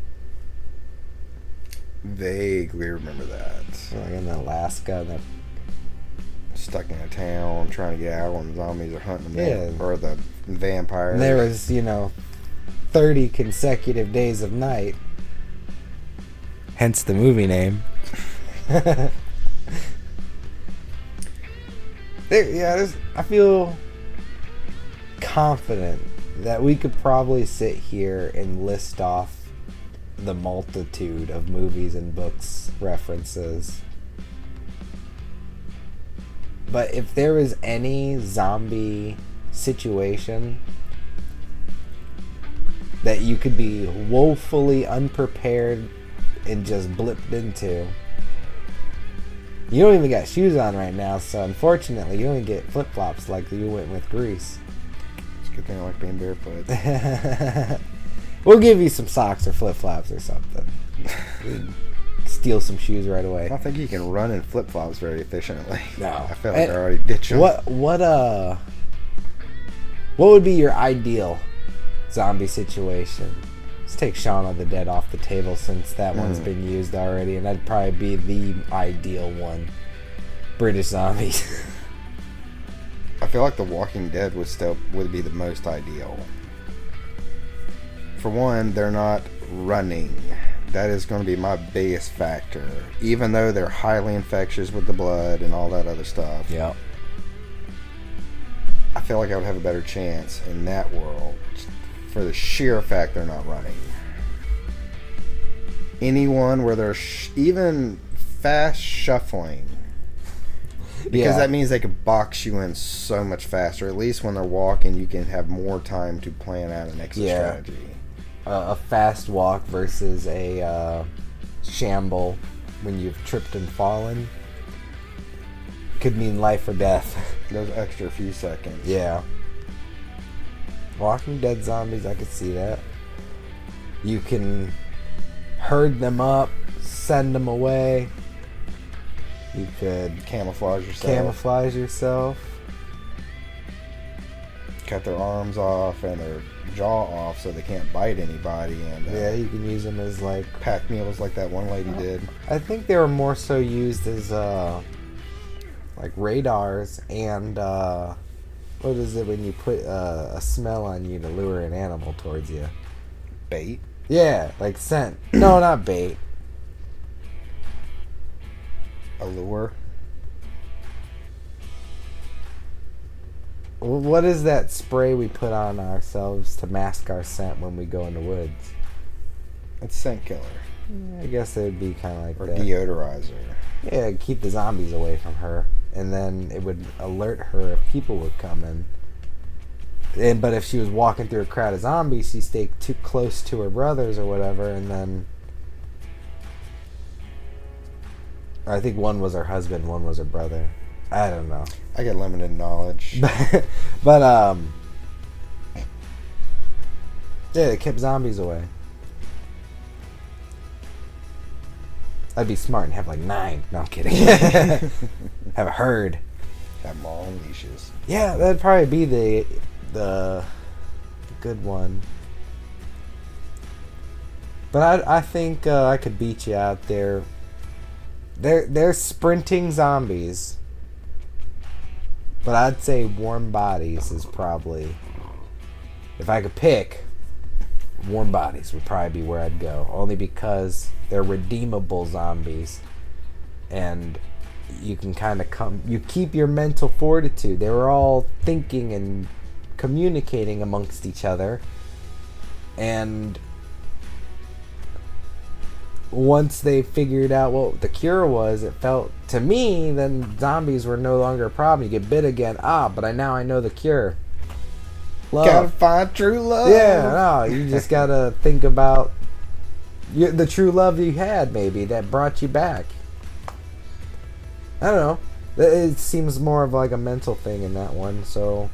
Vaguely remember that. Like in Alaska, and Stuck in a town, trying to get out when the zombies are hunting them. Yeah. Or the vampires. there was 30 consecutive days of night. Hence the movie name. I feel confident that we could probably sit here and list off the multitude of movies and books references. But if there was any zombie situation that you could be woefully unprepared and just blipped into, you don't even got shoes on right now, so unfortunately you only get flip-flops like you went with Grease. It's a good thing I like being barefoot. We'll give you some socks or flip-flops or something. Steal some shoes right away. I don't think you can run in flip-flops very efficiently. No. I feel like I already ditched them. What would be your ideal zombie situation? Let's take Shaun of the Dead off the table since that one's been used already, and that'd probably be the ideal one. British zombies. I feel like The Walking Dead would be the most ideal. For one, they're not running. That is going to be my biggest factor. Even though they're highly infectious with the blood and all that other stuff. Yep. I feel like I would have a better chance in that world for the sheer fact they're not running. Anyone where they're even fast shuffling. Because that means they could box you in so much faster. At least when they're walking, you can have more time to plan out an exit strategy. A fast walk versus a shamble when you've tripped and fallen could mean life or death. Those extra few seconds. Yeah. Walking Dead zombies, I could see that. You can herd them up, send them away. You could camouflage yourself. Cut their arms off and their jaw off so they can't bite anybody. And you can use them as like pack meals like that one lady did. I think they were more so used as like radars and what is it when you put a smell on you to lure an animal towards you? Bait? Yeah, like scent. No, not bait. A lure? What is that spray we put on ourselves to mask our scent when we go in the woods? It's scent killer. I guess it would be kind of like or that. Deodorizer. Yeah, keep the zombies away from her. And then it would alert her if people were coming. But if she was walking through a crowd of zombies, she'd stay too close to her brothers or whatever, and then... I think one was her husband, one was her brother. I don't know. I got limited knowledge. But, yeah, they kept zombies away. I'd be smart and have like 9. No, I'm kidding. Have a herd. Have them all on leashes. Yeah, that'd probably be the good one. But I think I could beat you out there. They're sprinting zombies. But I'd say Warm Bodies is probably... If I could pick, Warm Bodies would probably be where I'd go. Only because they're redeemable zombies. And you can kind of you keep your mental fortitude. They were all thinking and communicating amongst each other. And once they figured out what the cure was, it felt to me then zombies were no longer a problem. You get bit again, but now I know the cure. Love. Gotta find true love. Yeah, no, you just gotta think about the true love you had, maybe, that brought you back. I don't know. It seems more of like a mental thing in that one, so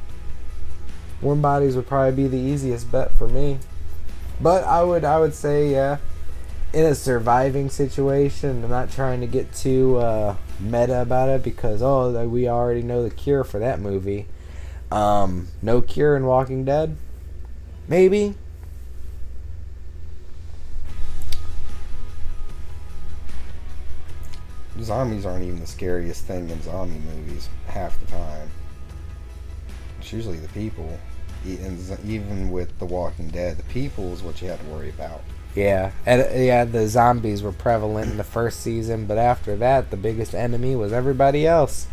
warm bodies would probably be the easiest bet for me. But I would say, yeah, in a surviving situation, I'm not trying to get too meta about it because, we already know the cure for that movie. No cure in Walking Dead? Maybe? Zombies aren't even the scariest thing in zombie movies half the time. It's usually the people. Even with The Walking Dead, the people is what you have to worry about. Yeah, and the zombies were prevalent in the first season, but after that, the biggest enemy was everybody else.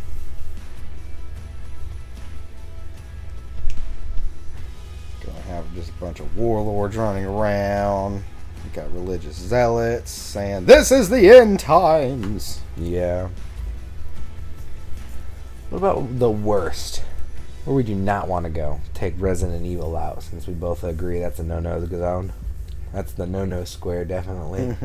Gonna have just a bunch of warlords running around. You got religious zealots saying, "This is the end times." Yeah. What about the worst? Where would you not want to go? Take Resident Evil out, since we both agree that's a no-no zone. That's the no-no square, definitely.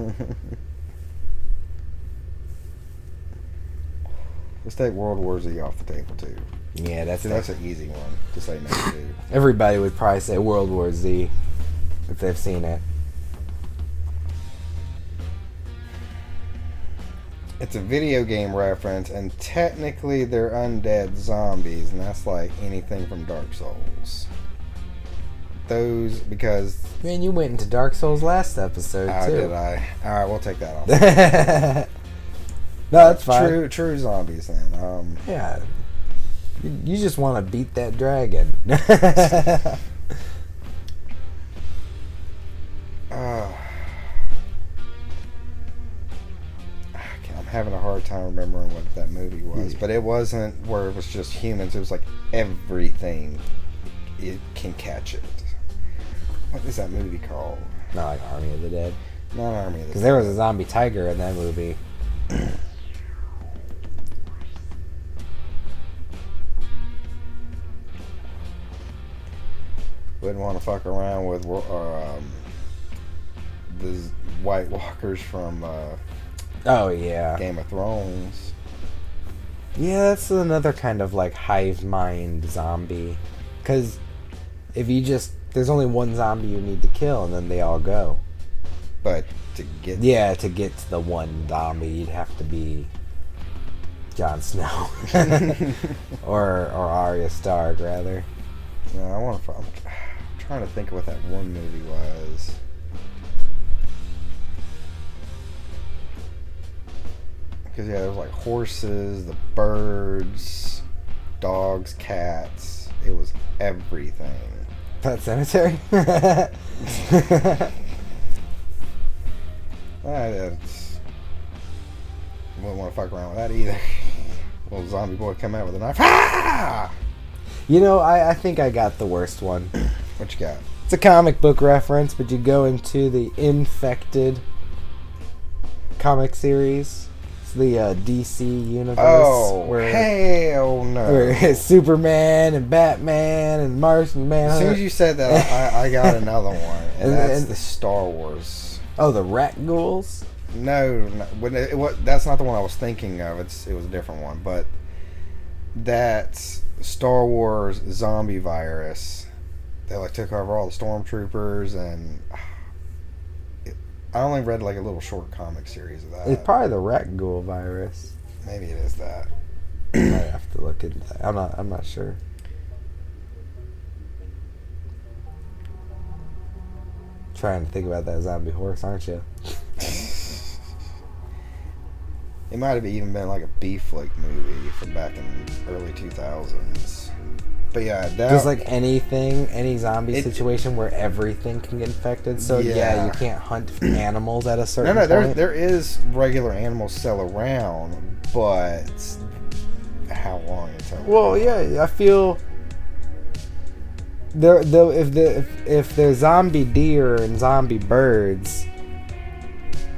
Let's take World War Z off the table too. Yeah, that's an easy one to say no to. Everybody would probably say World War Z if they've seen it. It's a video game reference, and technically they're undead zombies, and that's like anything from Dark Souls. Those, because... Man, you went into Dark Souls last episode, too. Did I? Alright, we'll take that off. No, that's fine. True zombies, then. Yeah. You just want to beat that dragon. I'm having a hard time remembering what that movie was, but it wasn't where it was just humans. It was like everything. It can catch it. What is that movie called? Not like Army of the Dead. Not Army of the Dead. Because there was a zombie tiger in that movie. Wouldn't want to fuck around with the White Walkers from Game of Thrones. Yeah, that's another kind of like hive mind zombie. Because if you just... There's only one zombie you need to kill, and then they all go. But to get... Yeah, to get to the one zombie, you'd have to be Jon Snow. or Arya Stark, rather. No, I'm trying to think of what that one movie was. Because, yeah, there was like horses, the birds, dogs, cats. It was everything. Pet Cemetery? Wouldn't want to fuck around with that either. Little zombie boy come out with a knife. Ah! You know, I think I got the worst one. What you got? It's a comic book reference, but you go into the Infected comic series. It's the DC universe. Oh, hell no. Where it's Superman and Batman and Martian Manhunter. As soon as you said that, I got another one. And that's the Star Wars. Oh, the Rat Ghouls? No, that's not the one I was thinking of. It was a different one. But that's Star Wars zombie virus. They like took over all the stormtroopers, and I only read like a little short comic series of that. It's probably the Rat Ghoul virus. Maybe it is that. I might have to look into that. I'm not sure. Trying to think about that zombie horse, aren't you? It might have even been like a B-flick movie from back in the early 2000s. But yeah, just like any zombie situation where everything can get infected. So yeah, you can't hunt animals at a certain point. There is regular animals still around, but how long until? Well, yeah, I feel if there's zombie deer and zombie birds,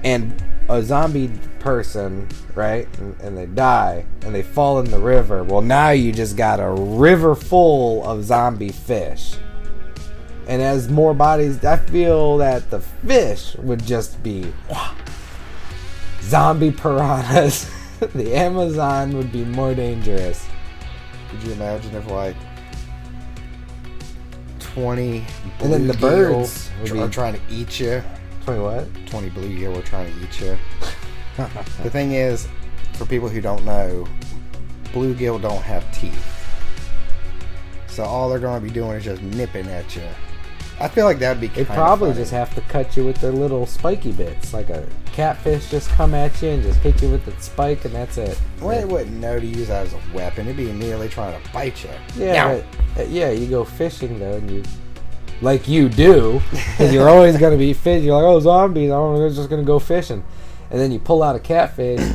and a zombie person, right? And they die and they fall in the river. Well, now you just got a river full of zombie fish. And as more bodies, I feel that the fish would just be zombie piranhas. The Amazon would be more dangerous. Could you imagine if like 20 And then the birds would are be trying to eat you? 20 what? 20 bluegill were trying to eat you. The thing is, for people who don't know, bluegill don't have teeth. So all they're going to be doing is just nipping at you. I feel like that would be They kind probably of funny. just have to cut you with their little spiky bits. Like a catfish just come at you and just hit you with the spike and that's it. Well, they wouldn't know to use that as a weapon. It'd be immediately trying to bite you. Yeah, but, yeah, you go fishing though and you... Like you do. Because you're always going to be fishing. You're like, oh, zombies. I'm just going to go fishing. And then you pull out a catfish.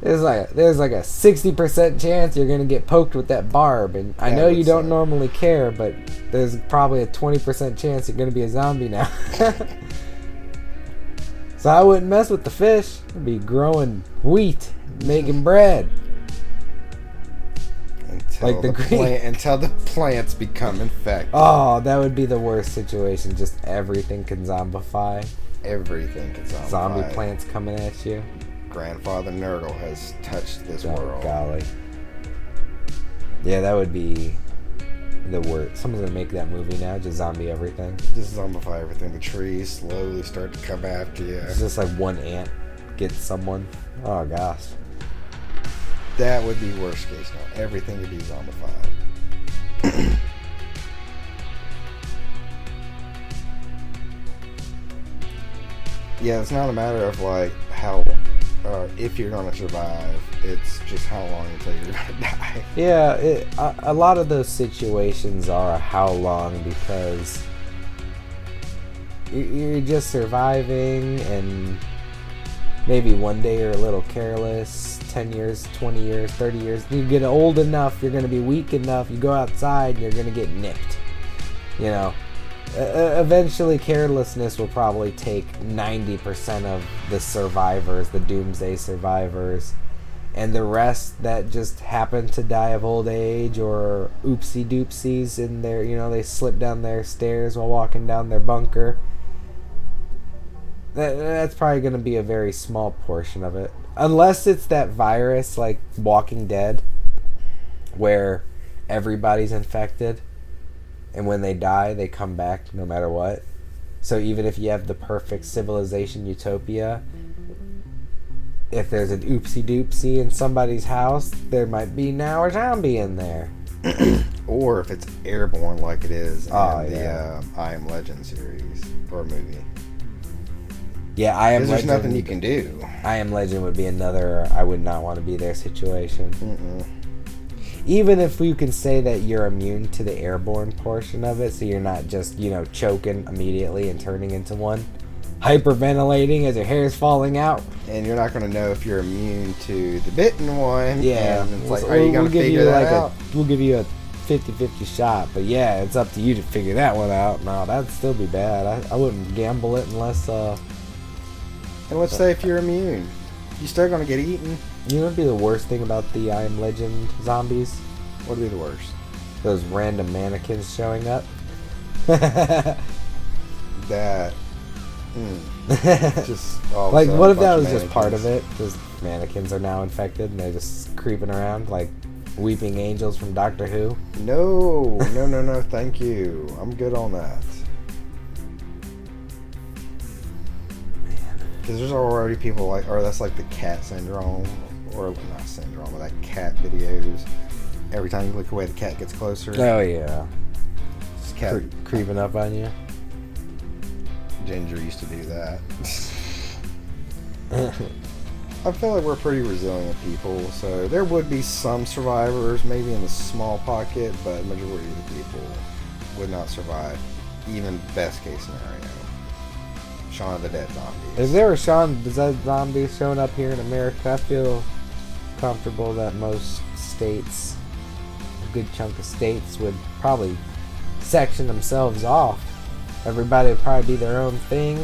There's like a 60% chance you're gonna get poked with that barb, and I know you don't normally care, but there's probably a 20% chance you're gonna be a zombie now. So I wouldn't mess with the fish. I'd be growing wheat, making bread. Until Like the until the plants become infected. Oh, that would be the worst situation. Just everything can zombify. Everything can zombify. Zombie plants coming at you. Grandfather Nurgle has touched this Oh, world. golly. Yeah, that would be the worst. Someone's gonna make that movie now, just zombie everything. Just zombify everything. The trees slowly start to come after you. It's just like one ant gets someone. Oh gosh. That would be worst case now. Everything would be zombified. Yeah, it's not a matter of like how, if you're gonna survive. It's just how long until you're gonna die. Yeah, a lot of those situations are how long because you're just surviving, and maybe one day you're a little careless. 10 years, 20 years, 30 years. You get old enough, you're gonna be weak enough. You go outside, and you're gonna get nipped. You know. Eventually, carelessness will probably take 90% of the survivors, the doomsday survivors, and the rest that just happen to die of old age or oopsie doopsies in their, they slip down their stairs while walking down their bunker. That's probably going to be a very small portion of it. Unless it's that virus like Walking Dead, where everybody's infected. And when they die, they come back no matter what. So even if you have the perfect civilization utopia, if there's an oopsie doopsie in somebody's house, there might be now a zombie in there. Or if it's airborne like it is in yeah. the I Am Legend series or movie. Yeah, I Am Legend. There's nothing you can do. I Am Legend would be another I would not want to be their situation. Mm-mm. Even if you can say that you're immune to the airborne portion of it, so you're not just, choking immediately and turning into one. Hyperventilating as your hair is falling out. And you're not going to know if you're immune to the bitten one. Yeah. And it's like, are you going to figure that out? We'll give you a 50-50 shot, but yeah, it's up to you to figure that one out. No, that'd still be bad. I wouldn't gamble it unless... And let's say if you're immune, you're still going to get eaten. You know what would be the worst thing about the I Am Legend zombies? What would be the worst? Those random mannequins showing up. That... just all of a Like, sudden, what if that bunch was of just part of mannequins. it? Just mannequins are now infected and they're just creeping around like weeping angels from Doctor Who? No, thank you. I'm good on that. Because there's already people like, or that's like the cat syndrome, or not syndrome, but that cat videos. Every time you look away, the cat gets closer. Oh, yeah. This cat, Creeping up on you. Ginger used to do that. I feel like we're pretty resilient people, so there would be some survivors, maybe in a small pocket, but majority of the people would not survive, even best case scenario. Shaun of the Dead zombies. If there were Shaun of the Dead zombies showing up here in America, I feel comfortable that most states, a good chunk of states, would probably section themselves off. Everybody would probably be their own thing.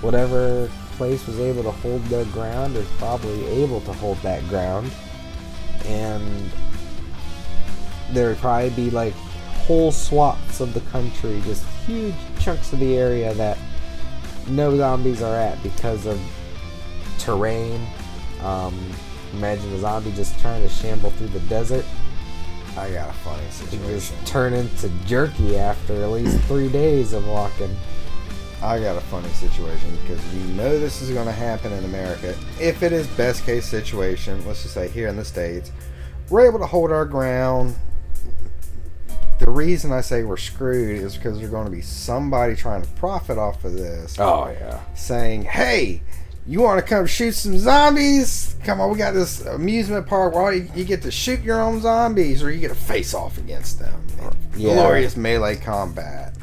Whatever place was able to hold their ground is probably able to hold that ground. And there would probably be like whole swaths of the country, just huge chunks of the area that no zombies are at because of terrain. Imagine a zombie just trying to shamble through the desert. I got a funny You situation. just turn into jerky after at least 3 days of walking. I got a funny situation because you know this is going to happen in America. If it is best case situation, let's just say here in the States, we're able to hold our ground. The reason I say we're screwed is because there's going to be somebody trying to profit off of this. Oh, yeah. Saying, hey, you want to come shoot some zombies? Come on, we got this amusement park where you get to shoot your own zombies or you get to face off against them. Yeah. Glorious melee combat.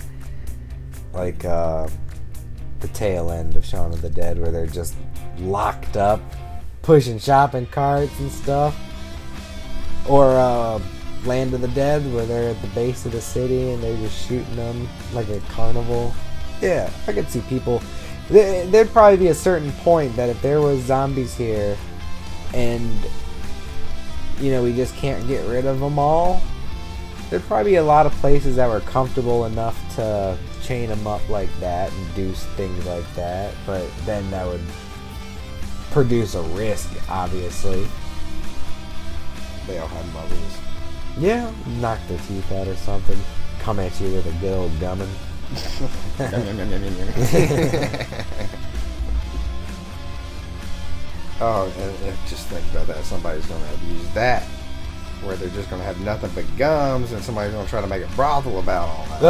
Like the tail end of Shaun of the Dead where they're just locked up pushing shopping carts and stuff. Or Land of the Dead where they're at the base of the city and they're just shooting them like a carnival. Yeah, I could see people. There'd probably be a certain point that if there was zombies here and, you know, we just can't get rid of them all, there'd probably be a lot of places that were comfortable enough to chain them up like that and do things like that, but then that would produce a risk, obviously. They all have muzzles. Yeah, knock their teeth out or something. Come at you with a good old gummin'. Oh, and just think about that. Somebody's going to abuse that, where they're just going to have nothing but gums, and somebody's going to try to make a brothel about all that.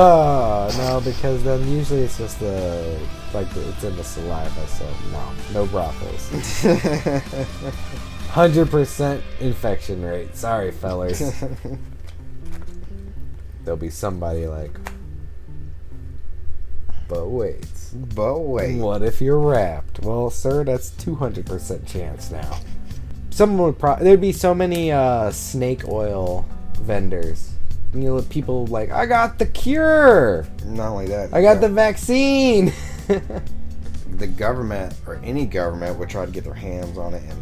No, because then usually it's just it's in the saliva, so no brothels. 100% infection rate. Sorry, fellers. There'll be somebody like, but wait. What if you're wrapped? Well, sir, that's 200% chance now. Someone would there'd be so many snake oil vendors. You know, people like, I got the cure. Not only that, I got the vaccine. the government or any government would try to get their hands on it and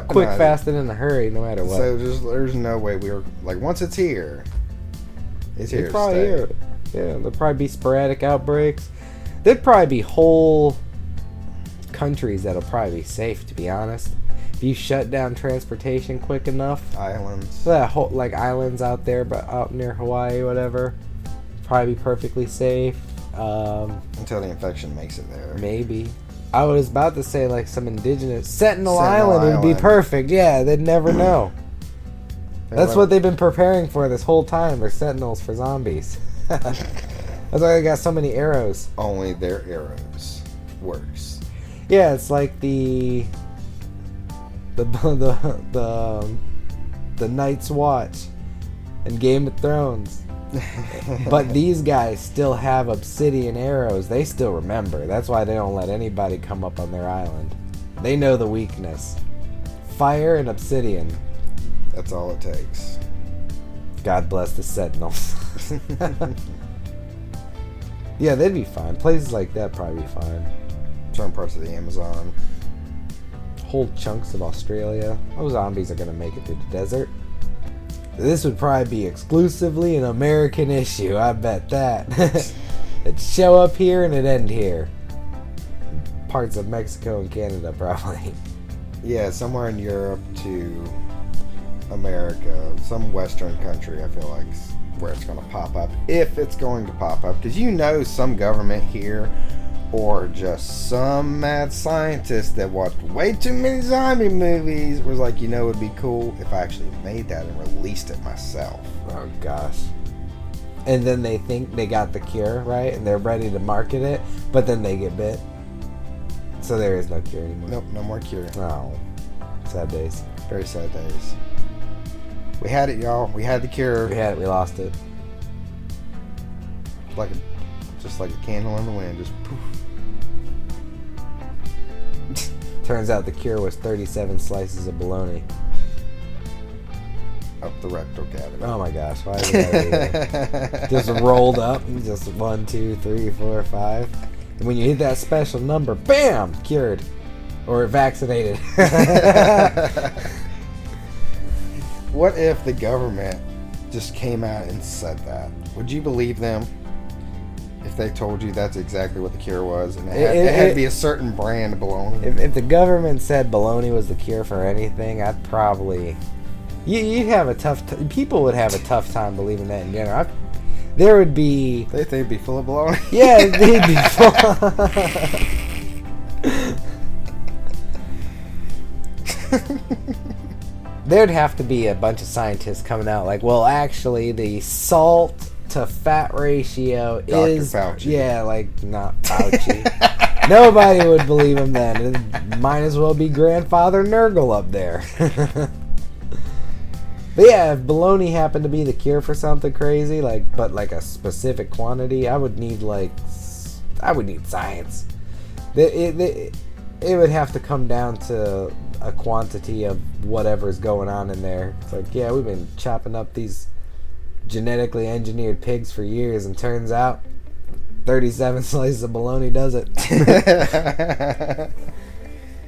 quick, weaponize it. fast, and in a hurry, no matter what. So there's no way once it's here, it's here. It's probably to stay. here. Yeah, there'll probably be sporadic outbreaks. There'd probably be whole countries that'll probably be safe, to be honest. If you shut down transportation quick enough, Islands. that whole like islands out there, but out near Hawaii, whatever, probably be perfectly safe. Until the infection makes it there. Maybe. I was about to say like some indigenous Sentinel Island would be perfect. Yeah, they'd never know. That's what they've been preparing for this whole time. They're sentinels for zombies. That's why they got so many arrows. Only their arrows works. Yeah, it's like the Night's Watch in Game of Thrones. But these guys still have obsidian arrows. They still remember. That's why they don't let anybody come up on their island. They know the weakness. Fire and obsidian. That's all it takes. God bless the Sentinels. Yeah, they'd be fine. Places like that probably be fine. Certain parts of the Amazon. Whole chunks of Australia. Those zombies are going to make it through the desert. This would probably be exclusively an American issue. I bet that. It'd show up here and it'd end here. Parts of Mexico and Canada, probably. Yeah, somewhere in Europe to America, some Western country, I feel like, where it's going to pop up. If it's going to pop up. Because you know some government here, or just some mad scientist that watched way too many zombie movies, was like, you know, it would be cool if I actually made that and released it myself. Oh, gosh. And then they think they got the cure, right? And they're ready to market it, but then they get bit. So there is no cure anymore. Nope, no more cure. Oh, sad days. Very sad days. We had it, y'all. We had the cure. We had it, we lost it. Just like a candle in the wind, just poof. Turns out the cure was 37 slices of bologna. Up the rectal cavity. Oh my gosh, why did I do that? Just rolled up, just 1, 2, 3, 4, 5. And when you hit that special number, bam, cured or vaccinated. What if the government just came out and said that? Would you believe them if they told you that's exactly what the cure was, and it had to be a certain brand of bologna? If the government said bologna was the cure for anything, I'd probably... You'd have a tough... People would have a tough time believing that in general. There would be... They'd be full of bologna? Yeah, they'd be full... There'd have to be a bunch of scientists coming out like, well, actually, the salt to fat ratio is... Dr. Fauci. Yeah, like, not Fauci. Nobody would believe him then. It might as well be Grandfather Nurgle up there. But yeah, if bologna happened to be the cure for something crazy, but a specific quantity, I would need science. It would have to come down to a quantity of whatever's going on in there. It's like, yeah, we've been chopping up these genetically engineered pigs for years, and turns out 37 slices of bologna does it.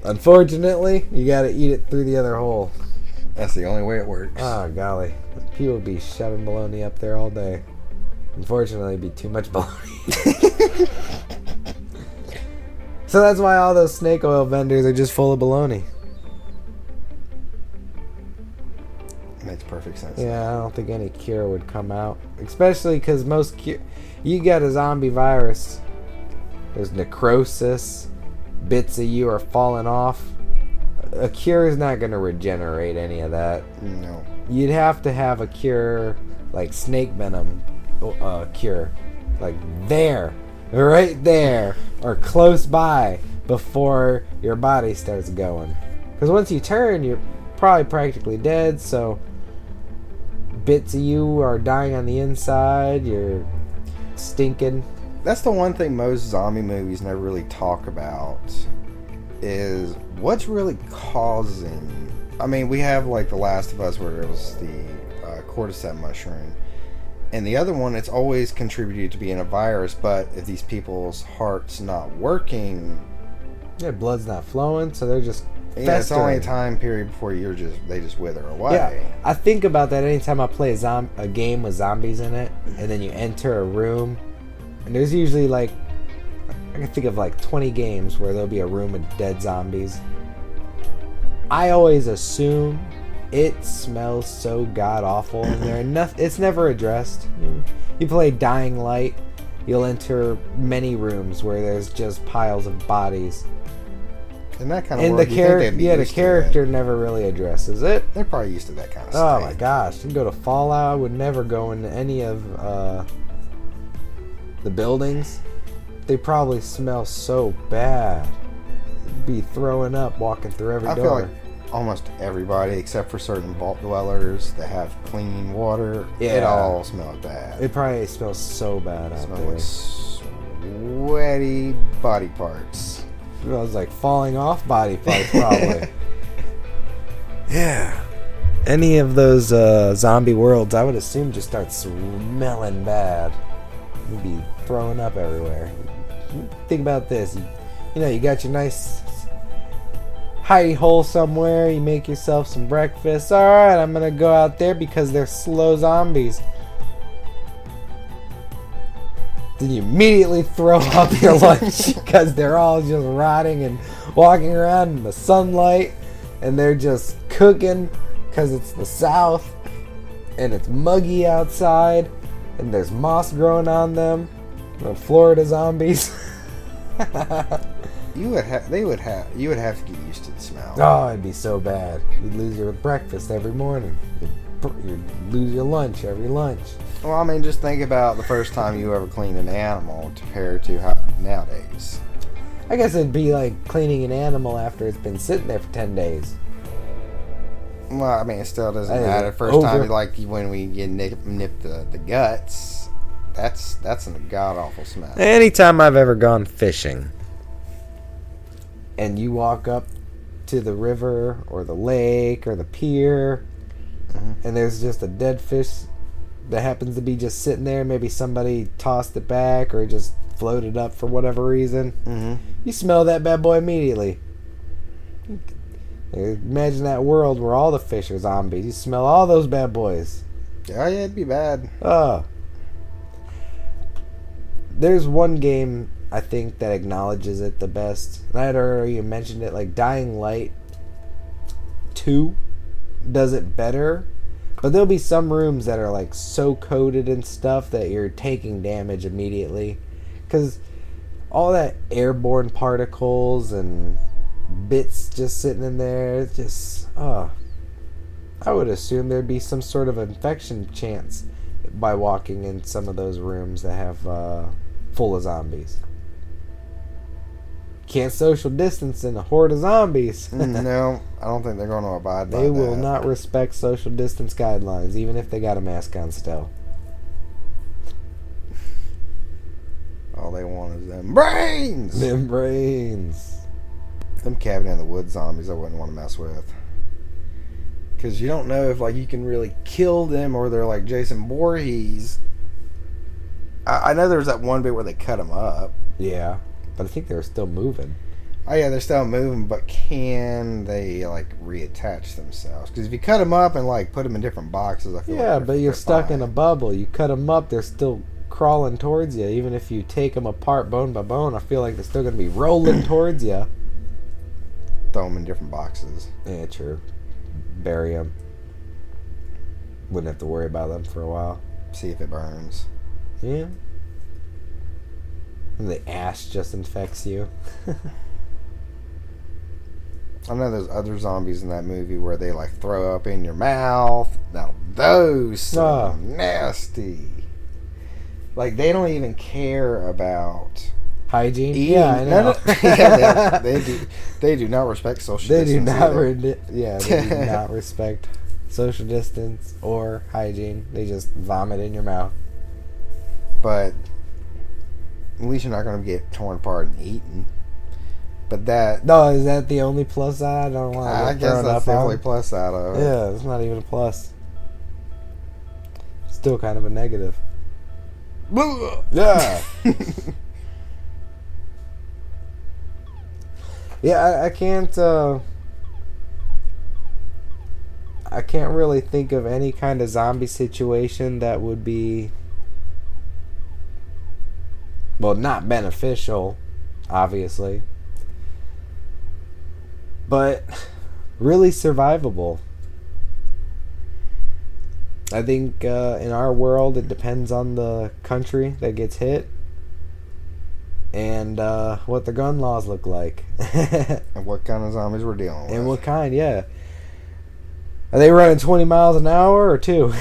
Unfortunately, you gotta eat it through the other hole. That's the only way it works. Oh, golly. People would be shoving bologna up there all day. Unfortunately, it'd be too much bologna. So that's why all those snake oil vendors are just full of bologna. Makes perfect sense. Yeah, I don't think any cure would come out. Especially because you got a zombie virus. There's necrosis. Bits of you are falling off. A cure is not going to regenerate any of that. No. You'd have to have a cure like snake venom cure. Like there. Right there. Or close by before your body starts going. Because once you turn, you're probably practically dead. So bits of you are dying on the inside. You're stinking. That's the one thing most zombie movies never really talk about, is what's really causing... I mean, we have like The Last of Us, where it was the cordyceps mushroom, and the other one, it's always contributed to being a virus. But if these people's heart's not working, Yeah, blood's not flowing, so they're just yeah, it's only a festering. time period before they just wither away. Yeah, I think about that anytime I play a game with zombies in it, and then you enter a room, and there's usually I can think of 20 games where there'll be a room with dead zombies. I always assume it smells so god awful in there. It's never addressed. You play Dying Light, you'll enter many rooms where there's just piles of bodies. In that kind of And world, the character never really addresses it. They're probably used to that kind of Oh stuff. my gosh! You go to Fallout. I would never go into any of the buildings. They probably smell so bad. You'd be throwing up walking through every I door. feel like almost everybody, except for certain vault dwellers that have clean water, it Yeah. all smells bad. It probably smells so bad out smells there. like sweaty body parts. It smells like falling off body parts, probably. Yeah. Any of those zombie worlds, I would assume, just start smelling bad. You'd be throwing up everywhere. Think about this. You got your nice hidey hole somewhere. You make yourself some breakfast. All right, I'm gonna go out there because they're slow zombies. Then you immediately throw up your lunch because they're all just rotting and walking around in the sunlight, and they're just cooking because it's the South and it's muggy outside and there's moss growing on them. The Florida zombies. You would have to get used to the smell. Oh, it'd be so bad. You'd lose your breakfast every morning. You'd lose your lunch every lunch. Well, I mean, just think about the first time you ever cleaned an animal compared to how nowadays. I guess it'd be like cleaning an animal after it's been sitting there for 10 days. Well, I mean, it still doesn't Hey, matter. First over. time, when we get nip the guts, that's a god awful smell. Anytime I've ever gone fishing and you walk up to the river or the lake or the pier and there's just a dead fish that happens to be just sitting there. Maybe somebody tossed it back or it just floated up for whatever reason. Mm-hmm. You smell that bad boy immediately. Imagine that world where all the fish are zombies. You smell all those bad boys. Yeah, it'd be bad. There's one game I think that acknowledges it the best. And I had already mentioned it, like Dying Light 2 does it better. But there'll be some rooms that are like so coated and stuff that you're taking damage immediately. Because all that airborne particles and bits just sitting in there, it's just, I would assume there'd be some sort of infection chance by walking in some of those rooms that have full of zombies. Can't social distance in a horde of zombies. No, I don't think they're going to abide by that. They will not respect social distance guidelines, even if they got a mask on still. All they want is them brains! Them brains. Them cabin in the woods zombies I wouldn't want to mess with. Because you don't know if like you can really kill them or they're like Jason Voorhees. I know there's that one bit where they cut them up. Yeah, but I think they're still moving. Oh yeah, they're still moving, but can they like reattach themselves? Because if you cut them up and like put them in different boxes, I feel like but you're stuck fine. in a bubble. You cut them up, they're still crawling towards you. Even if you take them apart bone by bone, I feel like they're still going to be rolling towards you. Throw them in different boxes. Yeah, true. Bury them. Wouldn't have to worry about them for a while. See if it burns. Yeah. And the ash just infects you. I know there's other zombies in that movie where they like throw up in your mouth. Now those sound nasty. Like they don't even care about Hygiene? eating. Yeah, I know. Yeah, they do not respect social They distance. do not. either. They do not respect social distance or hygiene. They just vomit in your mouth. But at least you're not going to get torn apart and eaten. But that, No, is that the only plus side? I don't want to I get guess thrown that's up the on. only plus side of it. Yeah, it's not even a plus. Still kind of a negative. Yeah. Yeah, I can't. I can't really think of any kind of zombie situation that would be, well, not beneficial, obviously, but really survivable. I think in our world, it depends on the country that gets hit and what the gun laws look like. And what kind of zombies we're dealing with. And what kind, yeah. Are they running 20 miles an hour or 2?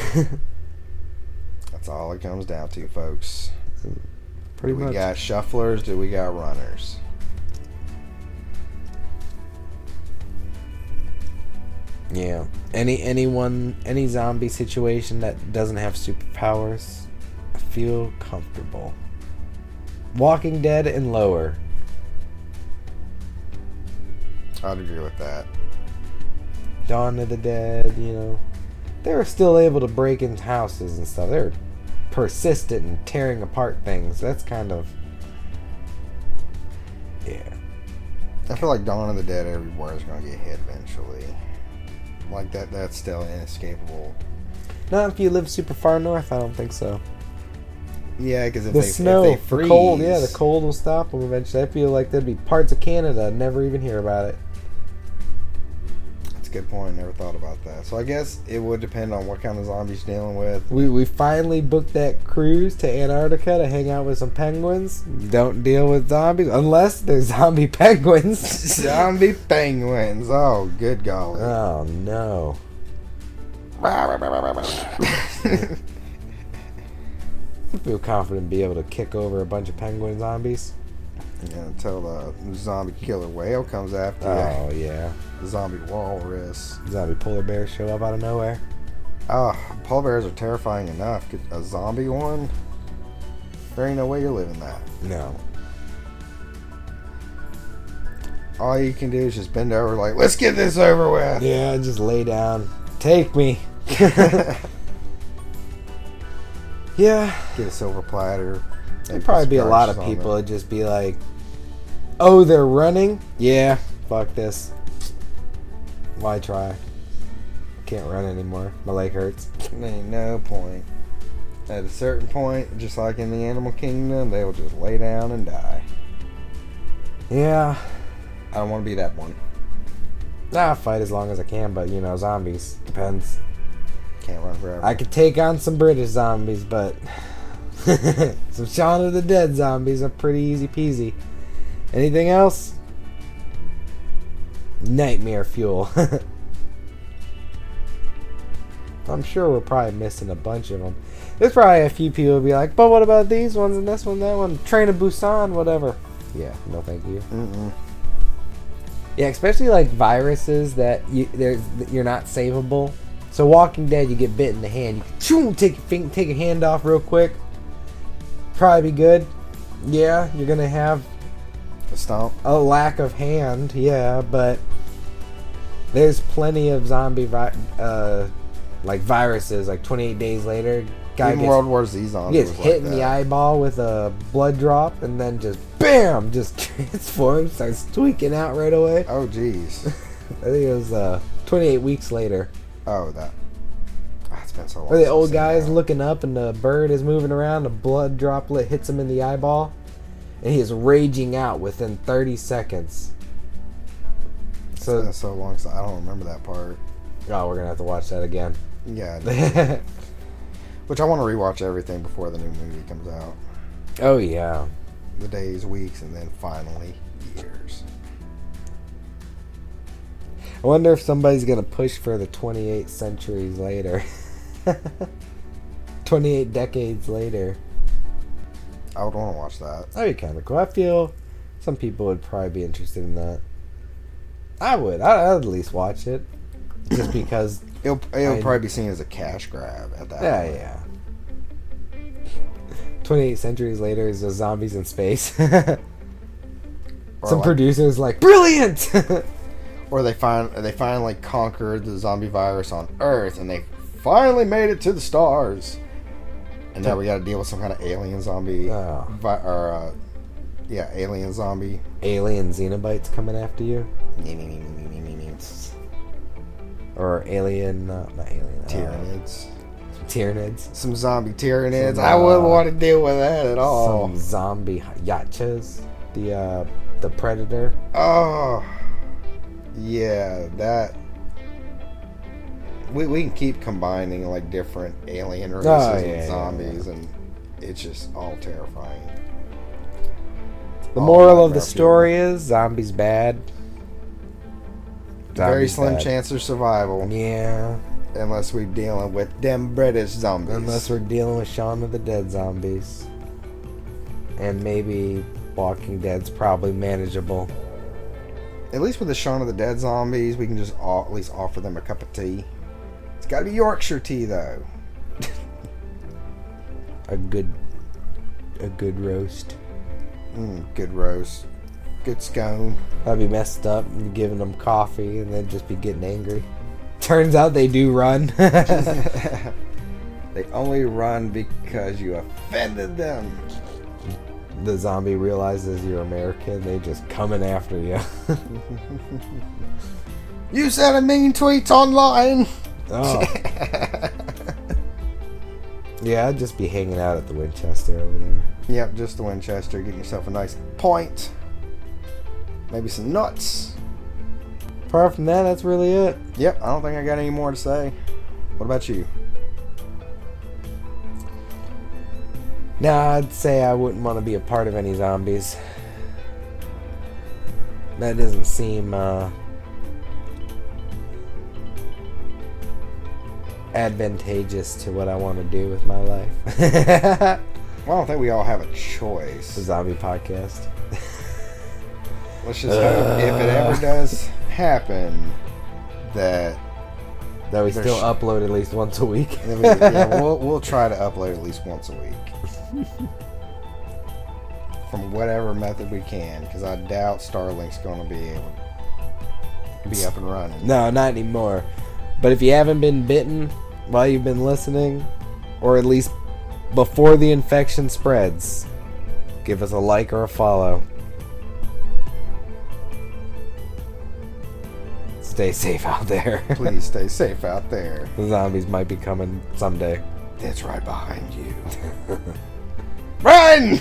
That's all it comes down to, folks. Pretty Do we much. got shufflers? Do we got runners? Yeah. Any zombie situation that doesn't have superpowers, I feel comfortable. Walking Dead and lower. I'd agree with that. Dawn of the Dead, you know. They were still able to break into houses and stuff. They were persistent in tearing apart things. That's kind of... Yeah. I feel like Dawn of the Dead everywhere is going to get hit eventually. Like that's still inescapable. Not if you live super far north, I don't think so. Yeah, because if The they snow, if they freeze, the cold, yeah, the cold will stop them eventually. I feel like there'd be parts of Canada I'd never even hear about it. That's a good point. Never thought about that. So I guess it would depend on what kind of zombies you're dealing with. We finally booked that cruise to Antarctica to hang out with some penguins. Don't deal with zombies unless they're zombie penguins. Zombie penguins. Oh, good golly. Oh no. I feel confident be able to kick over a bunch of penguin zombies. Until the zombie killer whale comes after you. Oh yeah. The zombie walrus. Zombie polar bears show up out of nowhere. Oh, polar bears are terrifying enough. A zombie one? There ain't no way you're living that. No. All you can do is just bend over like, let's get this over with. Yeah, just lay down. Take me. Yeah. Get a silver platter. There'd probably be a lot of people that'd just be like, oh, they're running? Yeah, fuck this. Why try? Can't run anymore. My leg hurts. Ain't no point. At a certain point, just like in the animal kingdom, they will just lay down and die. Yeah. I don't want to be that one. I'll fight as long as I can, but you know, zombies. Depends. Can't run forever. I could take on some British zombies, but some Shaun of the Dead zombies are pretty easy peasy. Anything else? Nightmare fuel. I'm sure we're probably missing a bunch of them. There's probably a few people who'll be like, but what about these ones and this one, that one? Train of Busan, whatever. Yeah, no thank you. Mm-mm. Yeah, especially like viruses that you're not savable. So Walking Dead, you get bit in the hand, you take your hand off real quick. Probably be good. Yeah, you're gonna have A stomp. a lack of hand. Yeah, but there's plenty of zombie like viruses. Like 28 days later, guy Even gets, World War Z zombies. gets hit in the eyeball with a blood drop, and then just bam, just transforms, starts tweaking out right away. Oh, jeez. I think it was 28 weeks later. Oh, that. It's been so long. Where the since old I've seen guy's that. looking up and the bird is moving around, a blood droplet hits him in the eyeball, and he is raging out within 30 seconds. It's been so long, so I don't remember that part. Oh, we're going to have to watch that again. Yeah. Which I want to rewatch everything before the new movie comes out. Oh, yeah. The days, weeks, and then finally years. I wonder if somebody's going to push for the 28 centuries later. 28 decades later. I would want to watch that. That'd be kind of cool. I feel some people would probably be interested in that. I would. I'd at least watch it. Just because. It'll probably be seen as a cash grab at that point. Yeah. 28 centuries later is the zombies in space. Or Some like- producers like, brilliant! Or they finally conquered the zombie virus on Earth, and they finally made it to the stars. And now we got to deal with some kind of alien zombie, Oh. alien zombie. Alien Xenobites coming after you? Or alien, not alien. Tyranids. Tyranids. Some zombie Tyranids. Some, I wouldn't want to deal with that at all. Some zombie Yachas. The Predator. Oh, yeah, that. We can keep combining like different alien races with zombies, and it's just all terrifying. The All moral of nightmare the story is zombies bad. Very Zombies slim bad. chance of survival, Yeah. unless we're dealing with them British zombies. Unless we're dealing with Shaun of the Dead zombies. And maybe Walking Dead's probably manageable. At least with the Shaun of the Dead zombies, we can just at least offer them a cup of tea. It's got to be Yorkshire tea, though. A good roast. Good roast. Good scone. I'd be messed up and giving them coffee and then just be getting angry. Turns out they do run. They only run because you offended them. The zombie realizes you're American. They just coming after you. You said a mean tweets online. Oh. Yeah, I'd just be hanging out at the Winchester over there. Yep, just the Winchester. Getting yourself a nice point. Maybe some nuts. Apart from that, that's really it. Yep, I don't think I got any more to say. What about you? Nah, I'd say I wouldn't want to be a part of any zombies. That doesn't seem advantageous to what I want to do with my life. Well, I don't think we all have a choice. The zombie podcast. Let's just hope if it ever does happen that That we There's- still upload at least once a week. we'll try to upload at least once a week from whatever method we can, because I doubt Starlink's going to be able to be up and running. No, not anymore. But if you haven't been bitten while you've been listening, or at least before the infection spreads, give us a like or a follow. Stay safe out there. Please stay safe out there. The zombies might be coming someday. It's right behind you. Run!